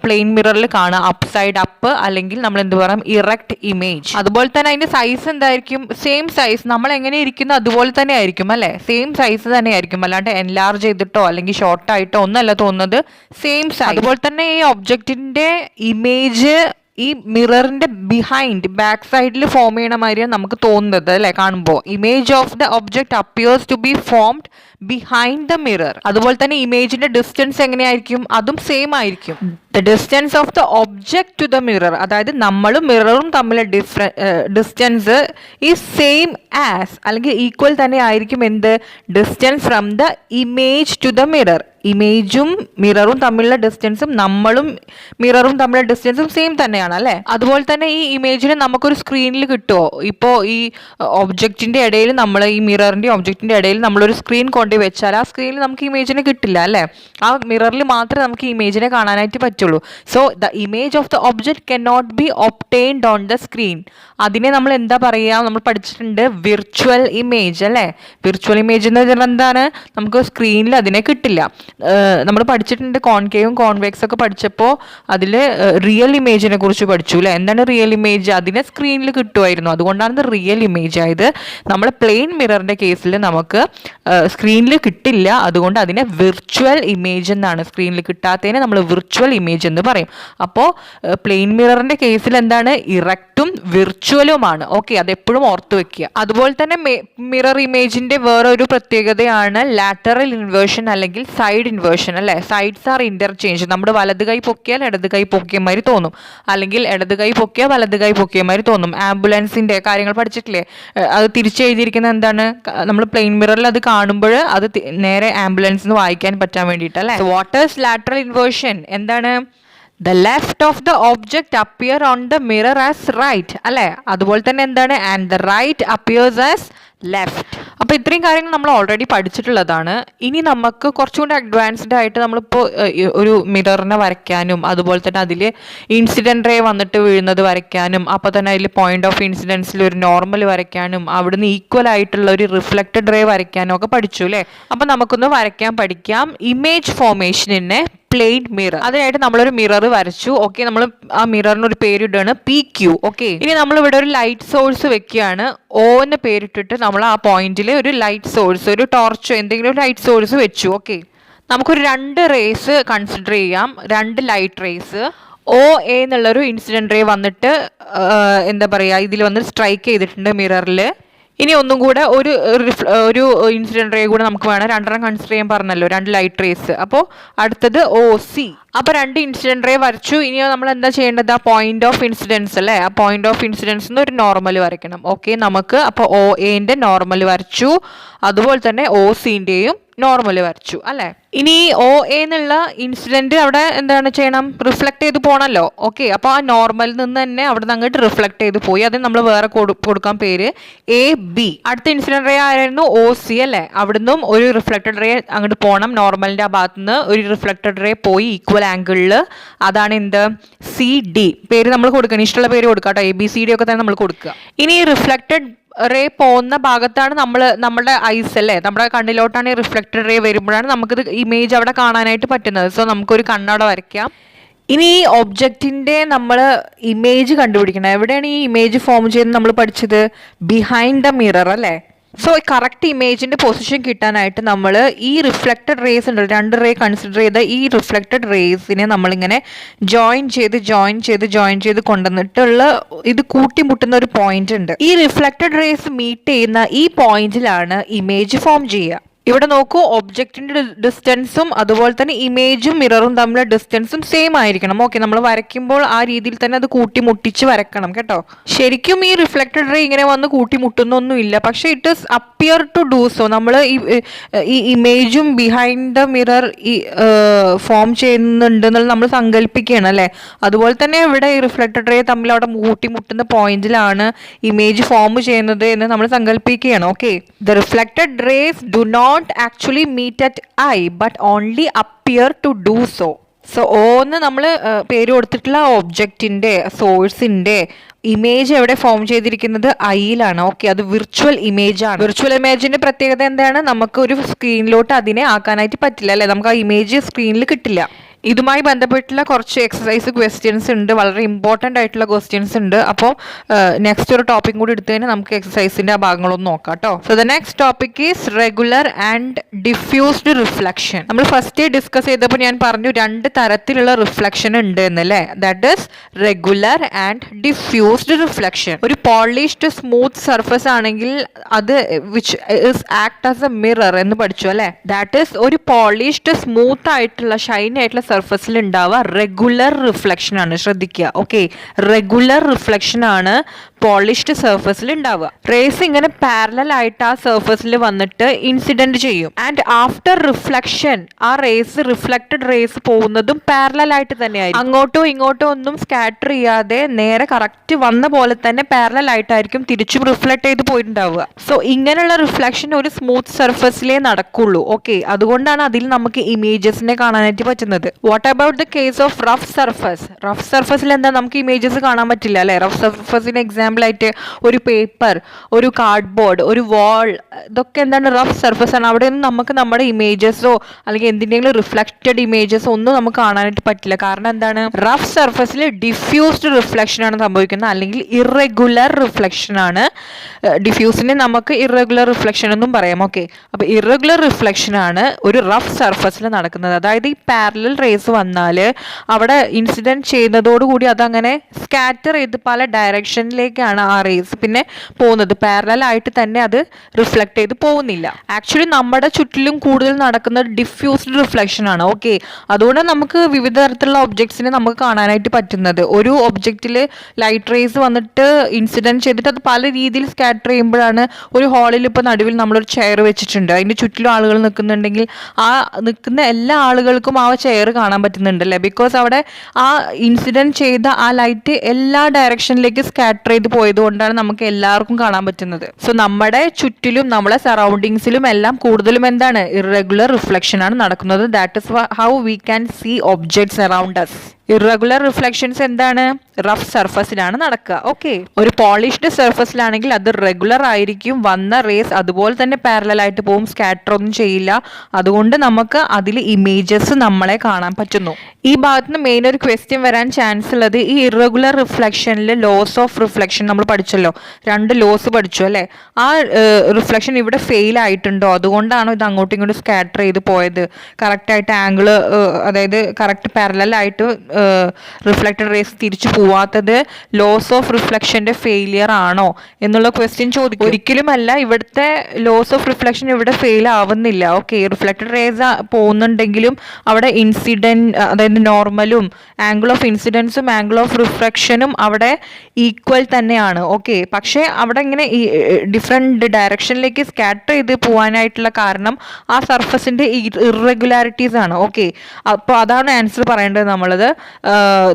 പ്ലെയിൻ മിററിൽ കാണുക. അപ്പ് സൈഡ് അപ്പ് അല്ലെങ്കിൽ നമ്മൾ എന്ത് പറയാം, ഇറക്റ്റ് ഇമേജ്. അതുപോലെ തന്നെ അതിന്റെ സൈസ് എന്തായിരിക്കും? സെയിം സൈസ്, നമ്മൾ എങ്ങനെ ഇരിക്കുന്നു അതുപോലെ തന്നെ ആയിരിക്കും അല്ലെ. സെയിം സൈസ് തന്നെ ആയിരിക്കും, അല്ലാണ്ട് എൻലാർജ് ചെയ്തിട്ടോ അല്ലെങ്കിൽ ഷോർട്ട് ആയിട്ടോ ഒന്നല്ല തോന്നുന്നത്, സെയിം സൈസ്. അതുപോലെ തന്നെ ഈ ഒബ്ജക്റ്റിന്റെ ഇമേജ് ഈ മിററിന്റെ ബിഹൈൻഡ് ബാക്ക് സൈഡിൽ ഫോം ചെയ്യണ മാതിരിയാണ് നമുക്ക് തോന്നുന്നത് അല്ലെ കാണുമ്പോൾ. Image of the object appears to be formed behind the mirror. അതുപോലെ തന്നെ ഇമേജിന്റെ ഡിസ്റ്റൻസ് എങ്ങനെയായിരിക്കും? അതും സെയിം ആയിരിക്കും. The distance of the object to the mirror, അതായത് നമ്മളും മിററും തമ്മിലെ ഡിസ്റ്റൻസ് ഈ സെയിം ആസ് അല്ലെങ്കിൽ ഈക്വൽ തന്നെ ആയിരിക്കും എന്ത്? Distance from the image to the mirror. ഇമേജും മിററും തമ്മിലുള്ള ഡിസ്റ്റൻസും നമ്മളും മിററും തമ്മിലുള്ള ഡിസ്റ്റൻസും സെയിം തന്നെയാണ് അല്ലേ. അതുപോലെ തന്നെ ഈ ഇമേജിനെ നമുക്കൊരു സ്ക്രീനിൽ കിട്ടുമോ? ഇപ്പോൾ ഈ ഒബ്ജക്റ്റിന്റെ ഇടയിൽ നമ്മൾ ഈ മിററിന്റെ ഒബ്ജക്റ്റിന്റെ ഇടയിൽ നമ്മളൊരു സ്ക്രീൻ കൊണ്ട് വെച്ചാൽ ആ സ്ക്രീനിൽ നമുക്ക് ഇമേജിനെ കിട്ടില്ല അല്ലേ. ആ മിററിൽ മാത്രമേ നമുക്ക് ഇമേജിനെ കാണാനായിട്ട് പറ്റുള്ളൂ. So the image of the object can not be obtained on the screen. അതിനെ നമ്മൾ എന്താ പറയുക? നമ്മൾ പഠിച്ചിട്ടുണ്ട് വിർച്വൽ ഇമേജ് അല്ലേ. വിർച്വൽ ഇമേജ് എന്ന് പറഞ്ഞാൽ എന്താണ്? നമുക്ക് സ്ക്രീനിൽ അതിനെ കിട്ടില്ല. നമ്മൾ പഠിച്ചിട്ടുണ്ട് കോൺകേവും കോൺവെക്സ് ഒക്കെ പഠിച്ചപ്പോൾ അതിൽ റിയൽ ഇമേജിനെ കുറിച്ച് പഠിച്ചു അല്ലേ. എന്താണ് റിയൽ ഇമേജ്? അതിനെ സ്ക്രീനിൽ കിട്ടുമായിരുന്നു, അതുകൊണ്ടാണ് ഇത് റിയൽ ഇമേജ് ആയത്. നമ്മൾ പ്ലെയിൻ മിററിന്റെ കേസിൽ നമുക്ക് സ്ക്രീനിൽ കിട്ടില്ല, അതുകൊണ്ട് അതിനെ വിർച്വൽ ഇമേജ് എന്നാണ്. സ്ക്രീനിൽ കിട്ടാത്തതിനെ നമ്മൾ വിർച്വൽ ഇമേജ് എന്ന് പറയും. അപ്പോൾ പ്ലെയിൻ മിററിന്റെ കേസിൽ എന്താണ്? ഇറക്റ്റും വിർച്വലുമാണ്. ഓക്കെ, അതെപ്പോഴും ഓർത്ത് വെക്കുക. അതുപോലെ തന്നെ മിറർ ഇമേജിന്റെ വേറൊരു പ്രത്യേകതയാണ് ലാറ്ററൽ ഇൻവേർഷൻ അല്ലെങ്കിൽ സൈഡ് ഇൻവേർഷൻ അല്ലേ. Sides are interchange. നമ്മുടെ വലത് കൈ പൊക്കിയാൽ ഇടത് കൈ പൊക്കിയമാതിരി തോന്നും, അല്ലെങ്കിൽ ഇടത് കൈ പൊക്കിയാൽ വലത് കൈ പൊക്കിയമാതിരി തോന്നും. ആംബുലൻസിന്റെ കാര്യങ്ങൾ പഠിച്ചിട്ടില്ലേ? അത് തിരിച്ചെഴുതിയിരിക്കുന്നത് എന്താണ്? നമ്മൾ പ്ലെയിൻ മിററിൽ അത് കാണുമ്പോൾ അത് നേരെ ആംബുലൻസ് എന്ന് വായിക്കാൻ പറ്റാൻ വേണ്ടിയിട്ടല്ലേ. What is lateral inversion? എന്താണ്? The left of the object appear on the mirror as right അല്ലേ. അതുപോലെ തന്നെ എന്താണ്? And the right appears as left. അപ്പോൾ ഇത്രയും കാര്യങ്ങൾ നമ്മൾ ഓൾറെഡി പഠിച്ചിട്ടുള്ളതാണ്. ഇനി നമുക്ക് കുറച്ചുകൂടി അഡ്വാൻസ്ഡ് ആയിട്ട് നമ്മളിപ്പോൾ ഒരു മിററിനെ വരയ്ക്കാനും അതുപോലെ തന്നെ അതിൽ ഇൻസിഡൻറ്റ് റേ വന്നിട്ട് വീഴുന്നത് വരയ്ക്കാനും അപ്പോൾ തന്നെ അതിൽ പോയിന്റ് ഓഫ് ഇൻസിഡൻസിൽ ഒരു നോർമൽ വരയ്ക്കാനും അവിടുന്ന് ഈക്വൽ ആയിട്ടുള്ള ഒരു റിഫ്ലക്റ്റഡ് റേ വരയ്ക്കാനും ഒക്കെ പഠിച്ചു അല്ലേ. അപ്പോൾ നമുക്കൊന്ന് വരയ്ക്കാൻ പഠിക്കാം. ഇമേജ് ഫോർമേഷനിനെ പ്ലെയിൻ മിറർ, അതിനായിട്ട് നമ്മളൊരു മിറർ വരച്ചു. ഓക്കെ, നമ്മൾ ആ മിററിന് ഒരു പേരിടുകയാണ് PQ. ഓക്കെ, ഇനി നമ്മൾ ഇവിടെ ഒരു ലൈറ്റ് സോഴ്സ് വെക്കുകയാണ്. O എന്ന് പേരിട്ടിട്ട് നമ്മൾ ആ പോയിന്റിൽ ഒരു ലൈറ്റ് സോഴ്സ്, ഒരു ടോർച്ചോ എന്തെങ്കിലും ഒരു ലൈറ്റ് സോഴ്സ് വെച്ചു. ഓക്കെ, നമുക്കൊരു 2 റേസ് കൺസിഡർ ചെയ്യാം, 2 ലൈറ്റ് റേസ്. OA എന്നുള്ളൊരു ഇൻസിഡന്റ് റേ വന്നിട്ട് എന്താ പറയുക, ഇതിൽ വന്ന് സ്ട്രൈക്ക് ചെയ്തിട്ടുണ്ട് മിററിൽ. ഇനി ഒന്നും കൂടെ ഒരു ഇൻസിഡന്റ് റേ കൂടെ നമുക്ക് വേണം. 2 കൺസിഡർ ചെയ്യാൻ പറഞ്ഞല്ലോ, 2 ലൈറ്റ് റേസ്. അപ്പോൾ അടുത്തത് OC. അപ്പോൾ 2 ഇൻസിഡന്റ് റേ വരച്ചു. ഇനി നമ്മൾ എന്താ ചെയ്യേണ്ടത്? ആ പോയിന്റ് ഓഫ് ഇൻസിഡൻസ് അല്ലേ, ആ പോയിന്റ് ഓഫ് ഇൻസിഡൻസ് ഒരു നോർമൽ വരയ്ക്കണം. ഓക്കെ, നമുക്ക് അപ്പോൾ OAന്റെ നോർമൽ വരച്ചു, അതുപോലെ തന്നെ OCന്റെയും നോർമൽ വരച്ചു അല്ലേ. ഇനി OA എന്നുള്ള ഇൻസിഡന്റ് അവിടെ എന്താണ് ചെയ്യണം? റിഫ്ലക്ട് ചെയ്ത് പോകണമല്ലോ. ഓക്കെ, അപ്പോൾ ആ നോർമലിൽ നിന്ന് തന്നെ അവിടെ നിന്ന് അങ്ങോട്ട് റിഫ്ലക്ട് ചെയ്ത് പോയി. അത് നമ്മൾ വേറെ കൊടുക്കാൻ പേര് AB. അടുത്ത ഇൻസിഡന്റ് റേ ആയിരുന്നു OC അല്ലേ. അവിടുന്ന് ഒരു റിഫ്ലക്റ്റഡ് റേ അങ്ങോട്ട് പോകണം. നോർമലിന്റെ ആ ഭാഗത്ത് നിന്ന് ഒരു റിഫ്ലക്റ്റഡ് റേ പോയി ഈക്വൽ ആംഗിളിൽ. അതാണ് എന്ത്? CD. പേര് നമ്മൾ കൊടുക്കണം, ഇഷ്ടമുള്ള പേര് കൊടുക്കാം കേട്ടോ. ABCD ഒക്കെ തന്നെ നമ്മൾ കൊടുക്കുക. ഇനി റിഫ്ലക്റ്റഡ് റേ പോകുന്ന ഭാഗത്താണ് നമ്മുടെ ഐസ് അല്ലേ, നമ്മുടെ കണ്ണിലോട്ടാണ് ഈ റിഫ്ലക്റ്റഡ് റേ വരുമ്പോഴാണ് നമുക്കിത് ഇമേജ് അവിടെ കാണാനായിട്ട് പറ്റുന്നത്. സോ നമുക്കൊരു കണ്ണവിടെ വരയ്ക്കാം. ഇനി ഈ ഒബ്ജക്റ്റിന്റെ നമ്മൾ ഇമേജ് കണ്ടുപിടിക്കണം. എവിടെയാണ് ഈ ഇമേജ് ഫോം ചെയ്യുന്നത്? നമ്മൾ പഠിച്ചത് ബിഹൈൻഡ് ദ മിറർ അല്ലേ. സോ കറക്റ്റ് ഇമേജിന്റെ പൊസിഷൻ കിട്ടാനായിട്ട് നമ്മൾ ഈ റിഫ്ലക്റ്റഡ് റേസ് ഉണ്ട്, 2 റേ കൺസിഡർ ചെയ്ത ഈ റിഫ്ലക്റ്റഡ് റേസിനെ നമ്മളിങ്ങനെ ജോയിൻ ചെയ്ത് കൊണ്ടുവന്നിട്ടുള്ള ഇത് കൂട്ടിമുട്ടുന്ന ഒരു പോയിന്റ് ഉണ്ട്. ഈ റിഫ്ലക്റ്റഡ് റേസ് മീറ്റ് ചെയ്യുന്ന ഈ പോയിന്റിലാണ് ഇമേജ് ഫോം ചെയ്യുക. ഇവിടെ നോക്കൂ, ഒബ്ജക്റ്റിന്റെ ഡിസ്റ്റൻസും അതുപോലെ തന്നെ ഇമേജും മിററും തമ്മിലുള്ള ഡിസ്റ്റൻസും സെയിം ആയിരിക്കണം. ഓക്കെ, നമ്മൾ വരയ്ക്കുമ്പോൾ ആ രീതിയിൽ തന്നെ അത് കൂട്ടിമുട്ടിച്ച് വരക്കണം കേട്ടോ. ശരിക്കും ഈ റിഫ്ലക്റ്റഡ് റേ ഇങ്ങനെ വന്ന് കൂട്ടിമുട്ടുന്നൊന്നുമില്ല, പക്ഷെ it is appear to do so. നമ്മൾ ഈ ഇമേജും ബിഹൈൻഡ് ദ മിറർ ഫോം ചെയ്യുന്നുണ്ട് എന്നുള്ളത് നമ്മൾ സങ്കല്പിക്കുകയാണ് അല്ലേ. അതുപോലെ തന്നെ ഇവിടെ ഈ റിഫ്ലക്റ്റഡ് റേ തമ്മിൽ അവിടെ കൂട്ടിമുട്ടുന്ന പോയിന്റിലാണ് ഇമേജ് ഫോം ചെയ്യുന്നത് എന്ന് നമ്മൾ സങ്കല്പിക്കുകയാണ്. Okay, the reflected rays do not actually meet at eye but only appear to do so. So ഓന്ന് നമ്മൾ പേര് കൊടുത്തിട്ടുള്ള ഒബ്ജക്റ്റിന്റെ സോഴ്സിന്റെ ഇമേജ് എവിടെ ഫോം ചെയ്തിരിക്കുന്നത്? ഐയിലാണ്. ഓക്കെ, അത് വിർച്വൽ ഇമേജ് ആണ്. വിർച്വൽ ഇമേജിന്റെ പ്രത്യേകത എന്താണ്? നമുക്ക് ഒരു സ്ക്രീനിലോട്ട് അതിനെ ആക്കാനായിട്ട് പറ്റില്ല അല്ലെ, നമുക്ക് ആ ഇമേജ് സ്ക്രീനിൽ കിട്ടില്ല. ഇതുമായി ബന്ധപ്പെട്ടുള്ള കുറച്ച് എക്സസൈസ് ക്വസ്റ്റ്യൻസ് ഉണ്ട്, വളരെ ഇമ്പോർട്ടൻ്റ് ആയിട്ടുള്ള ക്വസ്റ്റ്യൻസ് ഉണ്ട്. അപ്പോൾ നെക്സ്റ്റ് ഒരു ടോപ്പിക് കൂടി എടുത്തു കഴിഞ്ഞാൽ നമുക്ക് എക്സസൈസിന്റെ ആ ഭാഗങ്ങളൊന്നും നോക്കാം കേട്ടോ. So the next topic is regular and diffused reflection. നമ്മൾ ഫസ്റ്റ് ഡിസ്കസ് ചെയ്തപ്പോൾ ഞാൻ പറഞ്ഞു 2 തരത്തിലുള്ള റിഫ്ലക്ഷൻ ഉണ്ട് എന്നല്ലേ. That is regular and diffused reflection. ഒരു പോളിഷ്ഡ് സ്മൂത്ത് സർഫസ് ആണെങ്കിൽ അത് which is act as A mirror എന്ന് പഠിച്ചു അല്ലേ. ദാറ്റ് ഈസ് ഒരു പോളിഷ്ഡ് സ്മൂത്ത് ആയിട്ടുള്ള ഷൈൻ ആയിട്ടുള്ള സർഫസിൽ ഉണ്ടാവുക റെഗുലർ റിഫ്ലക്ഷൻ ആണ്. ശ്രദ്ധിക്കുക. ഓക്കെ, റെഗുലർ റിഫ്ലക്ഷൻ ആണ് പോളിഷ്ഡ് സർഫസിൽ ഉണ്ടാവുക. റേസ് ഇങ്ങനെ പാരലൽ ആയിട്ട് ആ സർഫസിൽ വന്നിട്ട് ഇൻസിഡന്റ് ചെയ്യും. ആൻഡ് ആഫ്റ്റർ റിഫ്ലക്ഷൻ ആ റേസ് റിഫ്ലക്റ്റഡ് റേസ് പോകുന്നതും പാരലൽ ആയിട്ട് തന്നെയായിരിക്കും. അങ്ങോട്ടോ ഇങ്ങോട്ടോ ഒന്നും സ്കാറ്റർ ചെയ്യാതെ നേരെ കറക്റ്റ് വന്ന പോലെ തന്നെ പാരലൽ ആയിട്ടായിരിക്കും തിരിച്ചും റിഫ്ലക്ട് ചെയ്ത് പോയിട്ടുണ്ടാവുക. സോ ഇങ്ങനെയുള്ള റിഫ്ലക്ഷൻ ഒരു സ്മൂത്ത് സർഫസിലേ നടക്കുള്ളൂ. ഓക്കെ, അതുകൊണ്ടാണ് അതിൽ നമുക്ക് ഇമേജസിനെ കാണാനായിട്ട് പറ്റുന്നത്. What about the case of rough surface? Rough സർഫസിൽ എന്താ നമുക്ക് ഇമേജസ് കാണാൻ പറ്റില്ല അല്ലെ? റഫ് സർഫസിന് എക്സാമ്പിൾ ആയിട്ട് ഒരു പേപ്പർ, ഒരു കാർഡ്ബോർഡ്, ഒരു വാൾ, ഇതൊക്കെ എന്താണ് റഫ് സർഫസ് ആണ്. അവിടെ ഒന്നും നമുക്ക് നമ്മുടെ ഇമേജസോ അല്ലെങ്കിൽ എന്തിൻ്റെങ്കിലും റിഫ്ലക്റ്റഡ് ഇമേജസോ ഒന്നും നമുക്ക് കാണാനായിട്ട് പറ്റില്ല. കാരണം എന്താണ്? റഫ് സർഫസിൽ ഡിഫ്യൂസ്ഡ് റിഫ്ലക്ഷൻ ആണ് സംഭവിക്കുന്നത്, അല്ലെങ്കിൽ ഇറഗുലർ റിഫ്ലക്ഷൻ ആണ്. ഡിഫ്യൂസിനെ നമുക്ക് ഇറഗുലർ റിഫ്ലക്ഷൻ എന്നും പറയാം. ഓക്കെ, അപ്പോൾ ഇറഗുലർ റിഫ്ലക്ഷൻ ആണ് ഒരു റഫ് സർഫസിൽ നടക്കുന്നത്. അതായത് ഈ പാരലൽ റേസ് വന്നാൽ അവിടെ ഇൻസിഡന്റ് ചെയ്യുന്നതോടുകൂടി അതങ്ങനെ സ്കാറ്റർ ചെയ്ത് പല ഡയറക്ഷനിലേക്കാണ് ആ റേസ് പിന്നെ പോകുന്നത്. പാരലൽ ആയിട്ട് തന്നെ അത് റിഫ്ലക്ട് ചെയ്ത് പോകുന്നില്ല. ആക്ച്വലി നമ്മുടെ ചുറ്റിലും കൂടുതൽ നടക്കുന്നത് ഡിഫ്യൂസ്ഡ് റിഫ്ലക്ഷൻ ആണ്. ഓക്കെ, അതുകൊണ്ട് നമുക്ക് വിവിധ തരത്തിലുള്ള ഒബ്ജക്ട്സിനെ നമുക്ക് കാണാനായിട്ട് പറ്റുന്നത്. ഒരു ഒബ്ജക്റ്റിൽ ലൈറ്റ് റേസ് വന്നിട്ട് ഇൻസിഡന്റ് ചെയ്തിട്ട് അത് പല രീതിയിൽ സ്കാറ്റർ ചെയ്യുമ്പോഴാണ്. ഒരു ഹാളിൽ ഇപ്പോൾ നടുവിൽ നമ്മളൊരു ചെയർ വെച്ചിട്ടുണ്ട്, അതിൻ്റെ ചുറ്റിലും ആളുകൾ നിൽക്കുന്നുണ്ടെങ്കിൽ ആ നിൽക്കുന്ന എല്ലാ ആളുകൾക്കും ആ ചെയർ കാണാൻ പറ്റുന്നുണ്ട് അല്ലേ? ബിക്കോസ് അവിടെ ആ ഇൻസിഡന്റ് ചെയ്ത ആ ലൈറ്റ് എല്ലാ ഡയറക്ഷനിലേക്ക് സ്കാറ്റർ ചെയ്ത് പോയത് കൊണ്ടാണ് നമുക്ക് എല്ലാവർക്കും കാണാൻ പറ്റുന്നത്. സോ നമ്മുടെ ചുറ്റിലും നമ്മളെ സറൗണ്ടിങ്സിലും എല്ലാം കൂടുതലും എന്താണ്? ഇറഗുലർ റിഫ്ലക്ഷൻ ആണ് നടക്കുന്നത്. That is how we can see objects around us. Irregular reflections എന്താണ്? റഫ് സർഫസിലാണ് നടക്കുക. ഓക്കെ, ഒരു പോളിഷ്ഡ് സർഫസിലാണെങ്കിൽ അത് റെഗുലർ ആയിരിക്കും. വന്ന റേസ് അതുപോലെ തന്നെ പാരലൽ ആയിട്ട് പോകും, സ്കാറ്റർ ഒന്നും ചെയ്യില്ല. അതുകൊണ്ട് നമുക്ക് അതിൽ ഇമേജസ് നമ്മളെ കാണാൻ പറ്റുന്നു. ഈ ഭാഗത്ത് നിന്ന് മെയിൻ ഒരു ക്വസ്റ്റ്യൻ വരാൻ ചാൻസ് ഉള്ളത് ഈ ഇറഗുലർ റിഫ്ലക്ഷനിൽ ലോസ് ഓഫ് റിഫ്ലക്ഷൻ നമ്മൾ പഠിച്ചല്ലോ, 2 ലോസ് പഠിച്ചു അല്ലേ? ആ റിഫ്ലക്ഷൻ ഇവിടെ ഫെയിൽ ആയിട്ടുണ്ടോ? അതുകൊണ്ടാണോ ഇത് അങ്ങോട്ടും ഇങ്ങോട്ടും സ്കാറ്റർ ചെയ്ത് പോയത്? കറക്റ്റായിട്ട് ആംഗിള്, അതായത് കറക്റ്റ് പാരലൽ ആയിട്ട് റിഫ്ലക്റ്റഡ് റേസ് തിരിച്ചു പോവാത്തത് ലോസ് ഓഫ് റിഫ്ലക്ഷന്റെ ഫെയിലിയർ ആണോ എന്നുള്ള ക്വസ്റ്റ്യൻ ചോദിക്കും. ഒരിക്കലുമല്ല, ഇവിടുത്തെ ലോസ് ഓഫ് റിഫ്ലക്ഷൻ ഇവിടെ ഫെയിൽ ആവുന്നില്ല. ഓക്കെ, റിഫ്ലക്റ്റഡ് റേസ് പോകുന്നുണ്ടെങ്കിലും അവിടെ ഇൻസിഡന്റ്, അതായത് നോർമലും ആംഗിൾ ഓഫ് ഇൻസിഡൻസും ആംഗിൾ ഓഫ് റിഫ്ലക്ഷനും അവിടെ ഈക്വൽ തന്നെയാണ്. ഓക്കെ, പക്ഷേ അവിടെ ഇങ്ങനെ ഡിഫറെന്റ് ഡയറക്ഷനിലേക്ക് സ്കാറ്റർ ചെയ്ത് പോകാനായിട്ടുള്ള കാരണം ആ സർഫസിന്റെ ഇറഗുലാരിറ്റീസ് ആണ്. ഓക്കെ, അപ്പോൾ അതാണ് ആൻസർ പറയേണ്ടത് നമ്മളത്.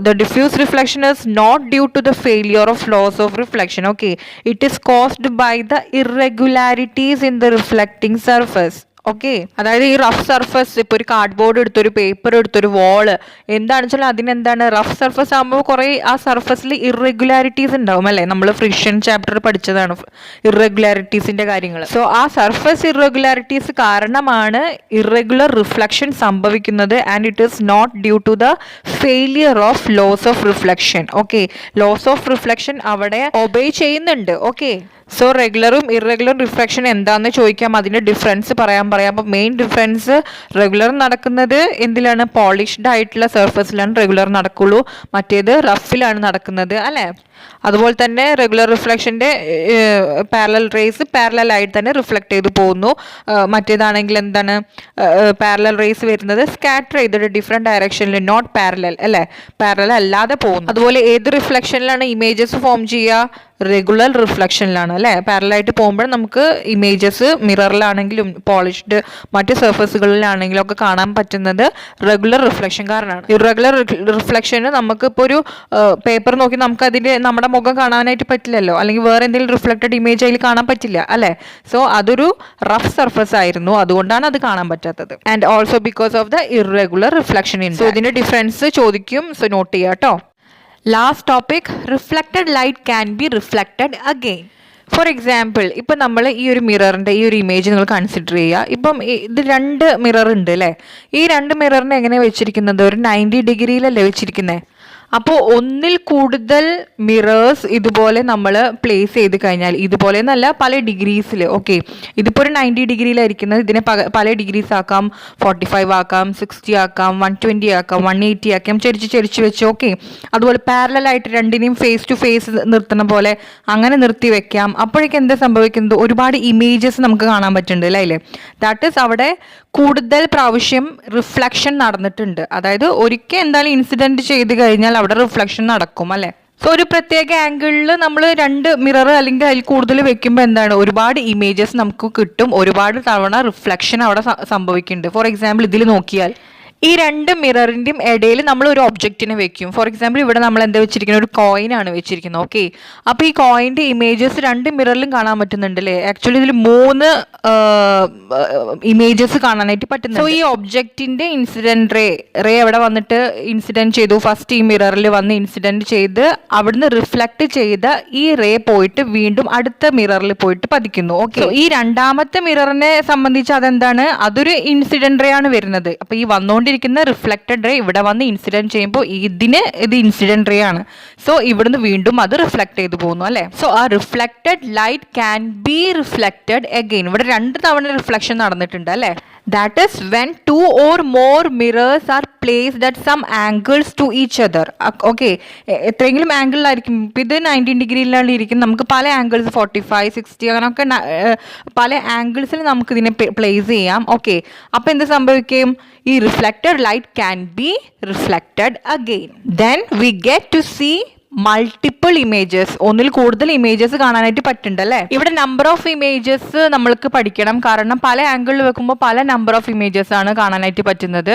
The diffuse reflection is not due to the failure of loss of reflection. Okay, it is caused by the irregularities in the reflecting surface. Okay, അതായത് ഈ റഫ് സർഫസ്, ഇപ്പോൾ ഒരു കാർഡ്ബോർഡ് എടുത്തൊരു പേപ്പർ എടുത്തൊരു വാള് എന്താണെന്ന് വെച്ചാൽ അതിനെന്താണ്? റഫ് സർഫസ് ആകുമ്പോൾ കുറേ ആ സർഫസിൽ ഇറഗുലാരിറ്റീസ് ഉണ്ടാവും അല്ലേ? നമ്മൾ ഫ്രിക്ഷൻ ചാപ്റ്റർ പഠിച്ചതാണ് ഇറഗുലാരിറ്റീസിന്റെ കാര്യങ്ങൾ. സോ ആ സർഫസ് ഇറഗുലാരിറ്റീസ് കാരണമാണ് ഇറഗുലർ റിഫ്ലക്ഷൻ സംഭവിക്കുന്നത്. And it is not due to the failure of laws of reflection. Okay, laws of reflection അവിടെ ഒബേ ചെയ്യുന്നുണ്ട്. ഓക്കെ, സോ റെഗുലറും ഇറഗുലർ റിഫ്ലക്ഷൻ എന്താണെന്ന് ചോദിക്കാം, അതിൻ്റെ ഡിഫറൻസ് പറയാം. അപ്പോൾ മെയിൻ ഡിഫറൻസ്, റെഗുലർ നടക്കുന്നത് എന്തിലാണ്? പോളിഷ്ഡ് ആയിട്ടുള്ള സർഫസിലാണ് റെഗുലർ നടക്കുള്ളൂ, മറ്റേത് റഫിലാണ് നടക്കുന്നത് അല്ലേ? അതുപോലെ തന്നെ റെഗുലർ റിഫ്ലക്ഷൻ്റെ പാരലൽ റേസ് പാരലൽ ആയിട്ട് തന്നെ റിഫ്ലക്ട് ചെയ്ത് പോകുന്നു. മറ്റേതാണെങ്കിൽ എന്താണ്? പാരലൽ റേസ് വരുന്നത് സ്കാറ്റർ ചെയ്തിട്ട് ഡിഫറെൻറ്റ് ഡയറക്ഷനിൽ, നോട്ട് പാരലൽ അല്ലേ? പാരലൽ അല്ലാതെ പോകുന്നു. അതുപോലെ ഏത് റിഫ്ലക്ഷനിലാണ് ഇമേജസ് ഫോം ചെയ്യുക? റെഗുലർ റിഫ്ലക്ഷനിലാണ് അല്ലേ? പാരലായിട്ട് പോകുമ്പോൾ നമുക്ക് ഇമേജസ് മിററിലാണെങ്കിലും പോളിഷ്ഡ് മറ്റ് സർഫസുകളിലാണെങ്കിലും ഒക്കെ കാണാൻ പറ്റുന്നത് റെഗുലർ റിഫ്ലക്ഷൻ കാരണമാണ്. ഇറഗുലർ റിഫ്ലക്ഷന് നമുക്കിപ്പോൾ ഒരു പേപ്പർ നോക്കി നമുക്ക് അതിൻ്റെ നമ്മുടെ മുഖം കാണാനായിട്ട് പറ്റില്ലല്ലോ, അല്ലെങ്കിൽ വേറെ എന്തെങ്കിലും റിഫ്ലക്റ്റഡ് ഇമേജ് അതിൽ കാണാൻ പറ്റില്ല അല്ലേ? സോ അതൊരു റഫ് സർഫസ് ആയിരുന്നു, അതുകൊണ്ടാണ് അത് കാണാൻ പറ്റാത്തത്. And also because of the irregular reflection. So ഇതിന്റെ ഡിഫറൻസ് ചോദിക്കും, സോ നോട്ട് ചെയ്യാം കേട്ടോ. Last topic, reflected light can be reflected again. For example, ഇപ്പം നമ്മൾ ഈ ഒരു മിററിൻ്റെ ഈ ഒരു ഇമേജ് നിങ്ങൾ കൺസിഡർ ചെയ്യുക. ഇപ്പം ഇത് 2 മിറർ ഉണ്ട് അല്ലേ? ഈ 2 മിററിനെ എങ്ങനെയാണ് വെച്ചിരിക്കുന്നത്? ഒരു 90 ഡിഗ്രിയിലല്ലേ വെച്ചിരിക്കുന്നത്? അപ്പോൾ ഒന്നിൽ കൂടുതൽ മിറേഴ്സ് ഇതുപോലെ നമ്മൾ പ്ലേസ് ചെയ്ത് കഴിഞ്ഞാൽ, ഇതുപോലെ എന്നല്ല പല ഡിഗ്രീസിൽ, ഓക്കെ, ഇതിപ്പോൾ ഒരു 90 ഡിഗ്രിയിലായിരിക്കുന്നത്, ഇതിനെ പല ഡിഗ്രീസ് ആക്കാം, 45 ആക്കാം, 60 ആക്കാം, 120 ആക്കാം, 180 ആക്കാം, ചെരിച്ച് വെച്ച്. ഓക്കെ, അതുപോലെ പാരലായിട്ട് രണ്ടിനെയും ഫേസ് ടു ഫേസ് നിർത്തുന്ന പോലെ അങ്ങനെ നിർത്തി വെക്കാം. അപ്പോഴേക്കും എന്താ സംഭവിക്കുന്നത്? ഒരുപാട് ഇമേജസ് നമുക്ക് കാണാൻ പറ്റുന്നുണ്ട് അല്ലേ? ദാറ്റ് ഈസ് അവിടെ കൂടുതൽ പ്രാവശ്യം റിഫ്ലക്ഷൻ നടന്നിട്ടുണ്ട്. അതായത് ഒരിക്കൽ എന്തായാലും ഇൻസിഡന്റ് ചെയ്ത് കഴിഞ്ഞാൽ അവിടെ റിഫ്ലക്ഷൻ നടക്കും അല്ലേ? സോ ഒരു പ്രത്യേക ആംഗിളിൽ നമ്മൾ 2 മിറർ അല്ലെങ്കിൽ അതിൽ കൂടുതൽ വെക്കുമ്പോൾ എന്താണ്, ഒരുപാട് ഇമേജസ് നമുക്ക് കിട്ടും, ഒരുപാട് തവണ റിഫ്ലക്ഷൻ അവിടെ സംഭവിക്കുന്നുണ്ട്. ഫോർ എക്സാമ്പിൾ ഇതിൽ നോക്കിയാൽ ഈ 2 മിററിൻ്റെയും ഇടയിൽ നമ്മൾ ഒരു ഒബ്ജക്റ്റിനെ വെക്കും. ഫോർ എക്സാമ്പിൾ ഇവിടെ നമ്മൾ എന്താ വെച്ചിരിക്കുന്നത്, ഒരു കോയിൻ ആണ് വെച്ചിരിക്കുന്നത്. ഓക്കെ, അപ്പോൾ ഈ കോയിൻ്റെ ഇമേജസ് 2 മിററിലും കാണാൻ പറ്റുന്നുണ്ട് അല്ലേ. ആക്ച്വലി ഇതിൽ 3 ഇമേജസ് കാണാനായിട്ട് പറ്റുന്നുണ്ട്. സോ ഈ ഒബ്ജക്റ്റിൻ്റെ ഇൻസിഡൻറ്റ് റേ അവിടെ വന്നിട്ട് ഇൻസിഡൻറ്റ് ചെയ്തു. ഫസ്റ്റ് ഈ മിററിൽ വന്ന് ഇൻസിഡൻറ്റ് ചെയ്ത് അവിടുന്ന് റിഫ്ലക്റ്റ് ചെയ്ത ഈ റേ പോയിട്ട് വീണ്ടും അടുത്ത മിററിൽ പോയിട്ട് പതിക്കുന്നു. ഓക്കെ, ഈ രണ്ടാമത്തെ മിററിനെ സംബന്ധിച്ച് അതെന്താണ്, അതൊരു ഇൻസിഡൻറ്റ് റേ ആണ് വരുന്നത്. അപ്പോൾ ഈ വന്നുകൊണ്ടിരിക്കുന്ന റിഫ്ലക്റ്റഡ് റേ ഇവിടെ വന്ന് ഇൻസിഡൻറ്റ് ചെയ്യുമ്പോൾ ഇത് ഇൻസിഡൻറ്റ് റേ ആണ്. സോ ഇവിടുന്ന് വീണ്ടും അത് റിഫ്ലക്ട് ചെയ്ത് പോകുന്നു അല്ലേ. സോ ആ reflected light can be reflected again. ഇവിടെ 2 തവണ റിഫ്ലക്ഷൻ നടന്നിട്ടുണ്ട് അല്ലേ. That is when 2 or more mirrors are placed at some angles to each other. Okay, എത്രയെങ്കിലും ആംഗിളിലായിരിക്കും. ഇപ്പം ഇത് 90 ഡിഗ്രിയിലാണ് ഇരിക്കും. നമുക്ക് പല ആംഗിൾസ് 45, 60 അങ്ങനെയൊക്കെ പല ആംഗിൾസിൽ നമുക്ക് ഇതിനെ പ്ലേസ് ചെയ്യാം. ഓക്കെ, അപ്പോൾ എന്ത് സംഭവിക്കും, ഈ reflected light can be reflected again. Then we get to see multiple images. ഒന്നിൽ കൂടുതൽ ഇമേജസ് കാണാനായിട്ട് പറ്റുന്നുണ്ട് അല്ലേ. ഇവിടെ നമ്പർ ഓഫ് ഇമേജസ് നമ്മൾക്ക് പഠിക്കണം, കാരണം പല ആംഗിളിൽ വെക്കുമ്പോൾ പല നമ്പർ ഓഫ് ഇമേജസ് ആണ് കാണാനായിട്ട് പറ്റുന്നത്.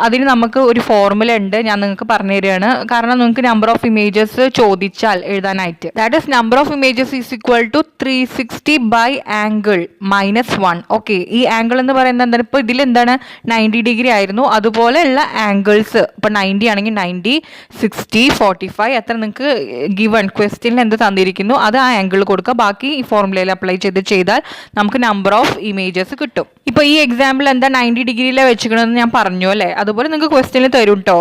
അതിന് നമുക്ക് ഒരു ഫോർമുല ഉണ്ട്, ഞാൻ നിങ്ങൾക്ക് പറഞ്ഞു തരികയാണ്. കാരണം നിങ്ങൾക്ക് നമ്പർ ഓഫ് ഇമേജസ് ചോദിച്ചാൽ എഴുതാനായിട്ട്, that is number of images is equal to 360 by angle -1. Okay, ഈ ആംഗിൾ എന്ന് പറയുന്നത് എന്താണ്, ഇപ്പോൾ ഇതിൽ എന്താണ് 90 ഡിഗ്രി ആയിരുന്നു, അതുപോലെയുള്ള ആംഗിൾസ് ഇപ്പോൾ 90 ആണെങ്കിൽ 90, 60, 45 എത്ര നിങ്ങൾക്ക് ഗിവൺ ക്വസ്റ്റ്യനിൽ എന്ത് തന്നിരിക്കുന്നു അത് ആ ആംഗിൾ കൊടുക്കുക. ബാക്കി ഈ ഫോർമുലയിൽ അപ്ലൈ ചെയ്താൽ നമുക്ക് നമ്പർ ഓഫ് ഇമേജസ് കിട്ടും. ഇപ്പോൾ ഈ എക്സാമ്പിൾ എന്താ 90 ഡിഗ്രിയിലെ വെച്ചിക്കണമെന്ന് ഞാൻ പറഞ്ഞു അല്ലേ. അതുപോലെ നിങ്ങൾക്ക് ക്വസ്റ്റ്യനിൽ തരും കേട്ടോ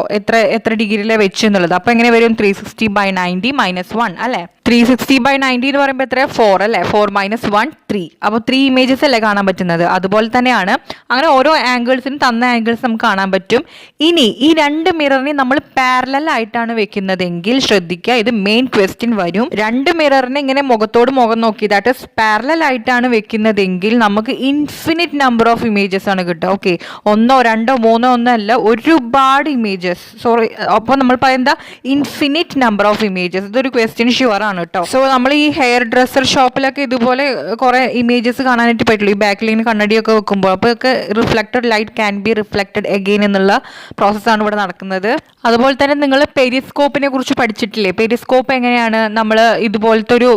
എത്ര ഡിഗ്രിയിലെ വെച്ച് എന്നുള്ളത്. അപ്പോൾ എങ്ങനെ വരും, 360 ബൈ 90 -1 അല്ലേ. 360 ബൈ 90 എന്ന് പറയുമ്പോൾ എത്ര, 4 അല്ലേ. 4 - 1 3. അപ്പോൾ 3 ഇമേജസ് അല്ലേ കാണാൻ പറ്റുന്നത്. അതുപോലെ തന്നെയാണ് അങ്ങനെ ഓരോ ആംഗിൾസിനും തന്ന ആംഗിൾസ് നമുക്ക് കാണാൻ പറ്റും. ഇനി ഈ 2 മിററിനെ നമ്മൾ പാരലൽ ആയിട്ടാണ് വെക്കുന്നതെങ്കിൽ ശ്രദ്ധിക്കുക, ഇത് മെയിൻ ക്വസ്റ്റ്യൻ വരും. 2 മിററിനെ ഇങ്ങനെ മുഖത്തോട് മുഖം നോക്കി ദാറ്റ് ഈസ് പാരലൽ ആയിട്ടാണ് വെക്കുന്നതെങ്കിൽ നമുക്ക് ഇൻഫിനിറ്റ് നമ്പർ ഓഫ് ഇമേജസ് ആണ് കിട്ടുക. ഓക്കെ, 1, 2, 3 ഒന്നല്ല, ഒരുപാട് ഇമേജസ്. സോറി, അപ്പോൾ നമ്മൾ പറയുന്നത് ഇൻഫിനിറ്റ് നമ്പർ ഓഫ് ഇമേജസ്. ഇതൊരു ക്വസ്റ്റ്യൻ ഷുവർ ആണ് കേട്ടോ. സോ നമ്മൾ ഈ ഹെയർ ഡ്രസ്സർ ഷോപ്പിലൊക്കെ ഇതുപോലെ കുറെ ഇമേജസ് കാണാനായിട്ട് പറ്റുള്ളൂ, ഈ ബാക്കിലിങ്ങനെ കണ്ണടിയൊക്കെ വെക്കുമ്പോൾ. അപ്പോൾ ഒക്കെ reflected light can be reflected again എന്നുള്ള പ്രോസസ്സാണ് ഇവിടെ നടക്കുന്നത്. അതുപോലെ തന്നെ നിങ്ങൾ പെരിസ്കോപ്പിനെ കുറിച്ച് പഠിച്ചിട്ടില്ലേ. പെരിസ്കോപ്പ് എങ്ങനെയാണ്, നമ്മൾ ഇതുപോലത്തെ ഒരു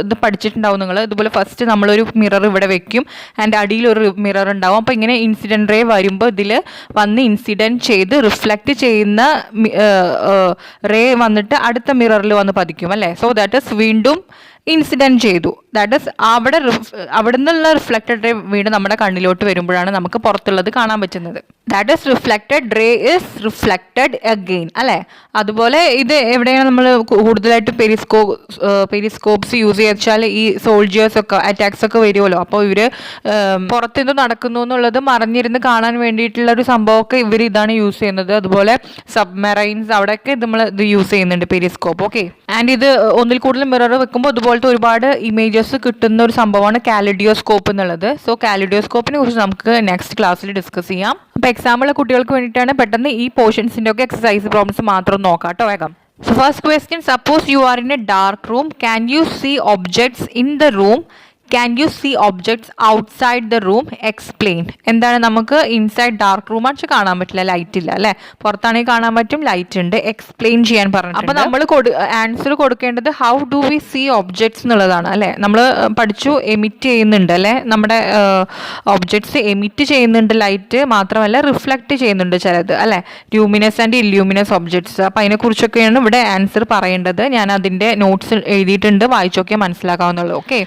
ഇത് പഠിച്ചിട്ടുണ്ടാവും നിങ്ങൾ. ഇതുപോലെ ഫസ്റ്റ് നമ്മളൊരു മിറർ ഇവിടെ വെക്കും, ആൻഡ് അടിയിൽ ഒരു മിറർ ഉണ്ടാവും. അപ്പോൾ ഇങ്ങനെ ഇൻസിഡൻറ്റ് റേ വരുമ്പോൾ ഇതിൽ വന്ന് ഇൻസിഡൻറ്റ് ചെയ്ത് റിഫ്ലക്റ്റ് ചെയ്യുന്ന റേ വന്നിട്ട് അടുത്ത മിററിൽ വന്ന് പതിക്കും അല്ലേ. സോ ദാറ്റ് ഈസ് വീണ്ടും ഇൻസിഡൻറ്റ് ചെയ്തു. ദാറ്റ് ഈസ് അവിടെ നിന്നുള്ള റിഫ്ലക്റ്റഡ് റേ വീണ്ടും നമ്മുടെ കണ്ണിലോട്ട് വരുമ്പോഴാണ് നമുക്ക് പുറത്തുള്ളത് കാണാൻ പറ്റുന്നത്. That is reflected ray is reflected again അല്ലേ. അതുപോലെ ഇത് എവിടെയാണ് നമ്മൾ കൂടുതലായിട്ട് പെരിസ്കോപ്സ് യൂസ് ചെയ്യുക വെച്ചാൽ ഈ സോൾജിയേഴ്സ് ഒക്കെ അറ്റാക്സ് ഒക്കെ വരുമല്ലോ. അപ്പോൾ ഇവർ പുറത്തുനിന്ന് നടക്കുന്നു എന്നുള്ളത് മറിഞ്ഞിരുന്ന് കാണാൻ വേണ്ടിയിട്ടുള്ള ഒരു സംഭവമൊക്കെ ഇവർ ഇതാണ് യൂസ് ചെയ്യുന്നത്. അതുപോലെ സബ്മറൈൻസ് അവിടെയൊക്കെ നമ്മൾ ഇത് യൂസ് ചെയ്യുന്നുണ്ട് പെരിസ്കോപ്പ്. ഓക്കെ, ആൻഡ് ഇത് ഒന്നിൽ കൂടുതൽ മിറർ വെക്കുമ്പോൾ അതുപോലത്തെ ഒരുപാട് ഇമേജസ് കിട്ടുന്ന ഒരു സംഭവമാണ് കാലിഡിയോസ്കോപ്പ് എന്നുള്ളത്. സോ കാലിഡിയോസ്കോപ്പിനെ കുറിച്ച് നമുക്ക് നെക്സ്റ്റ് ക്ലാസ്സിൽ ഡിസ്കസ് ചെയ്യാം. അപ്പോൾ എക്സാമ്പിൾ കുട്ടികൾക്ക് വേണ്ടിയിട്ടാണ്, പെട്ടെന്ന് ഈ പോർഷൻസിൻ്റെ ഒക്കെ എക്സസൈസ് പ്രോബ്ലംസ് മാത്രം നോക്കാം കേട്ടോ വേഗം. So first question, suppose you are in a dark room, can you see objects in the room? Can you see objects outside the room? Explain. എന്താണ്, നമുക്ക് ഇൻസൈഡ് ഡാർക്ക് റൂം ആണ് കാണാൻ പറ്റില്ല, ലൈറ്റ് ഇല്ല അല്ലേ. പുറത്താണെങ്കിൽ കാണാൻ പറ്റും, ലൈറ്റ് ഉണ്ട്. എക്സ്പ്ലെയിൻ ചെയ്യാൻ പറഞ്ഞു. അപ്പോൾ നമ്മൾ ആൻസർ കൊടുക്കേണ്ടത് how do we see objects എന്നുള്ളതാണ് അല്ലേ. നമ്മൾ പഠിച്ചു എമിറ്റ് ചെയ്യുന്നുണ്ട് അല്ലേ, നമ്മുടെ ഒബ്ജക്ട്സ് എമിറ്റ് ചെയ്യുന്നുണ്ട് ലൈറ്റ്, മാത്രമല്ല റിഫ്ലക്റ്റ് ചെയ്യുന്നുണ്ട് ചിലത് അല്ലേ, ലൂമിനസ് ആൻഡ് ഇല്യൂമിനസ് ഒബ്ജക്ട്സ്. അപ്പോൾ അതിനെക്കുറിച്ചൊക്കെയാണ് ഇവിടെ ആൻസർ പറയേണ്ടത്. ഞാൻ അതിൻ്റെ നോട്ട്സ് എഴുതിയിട്ടുണ്ട്, വായിച്ചൊക്കെ മനസ്സിലാക്കാവുന്നുള്ളൂ. ഓക്കെ,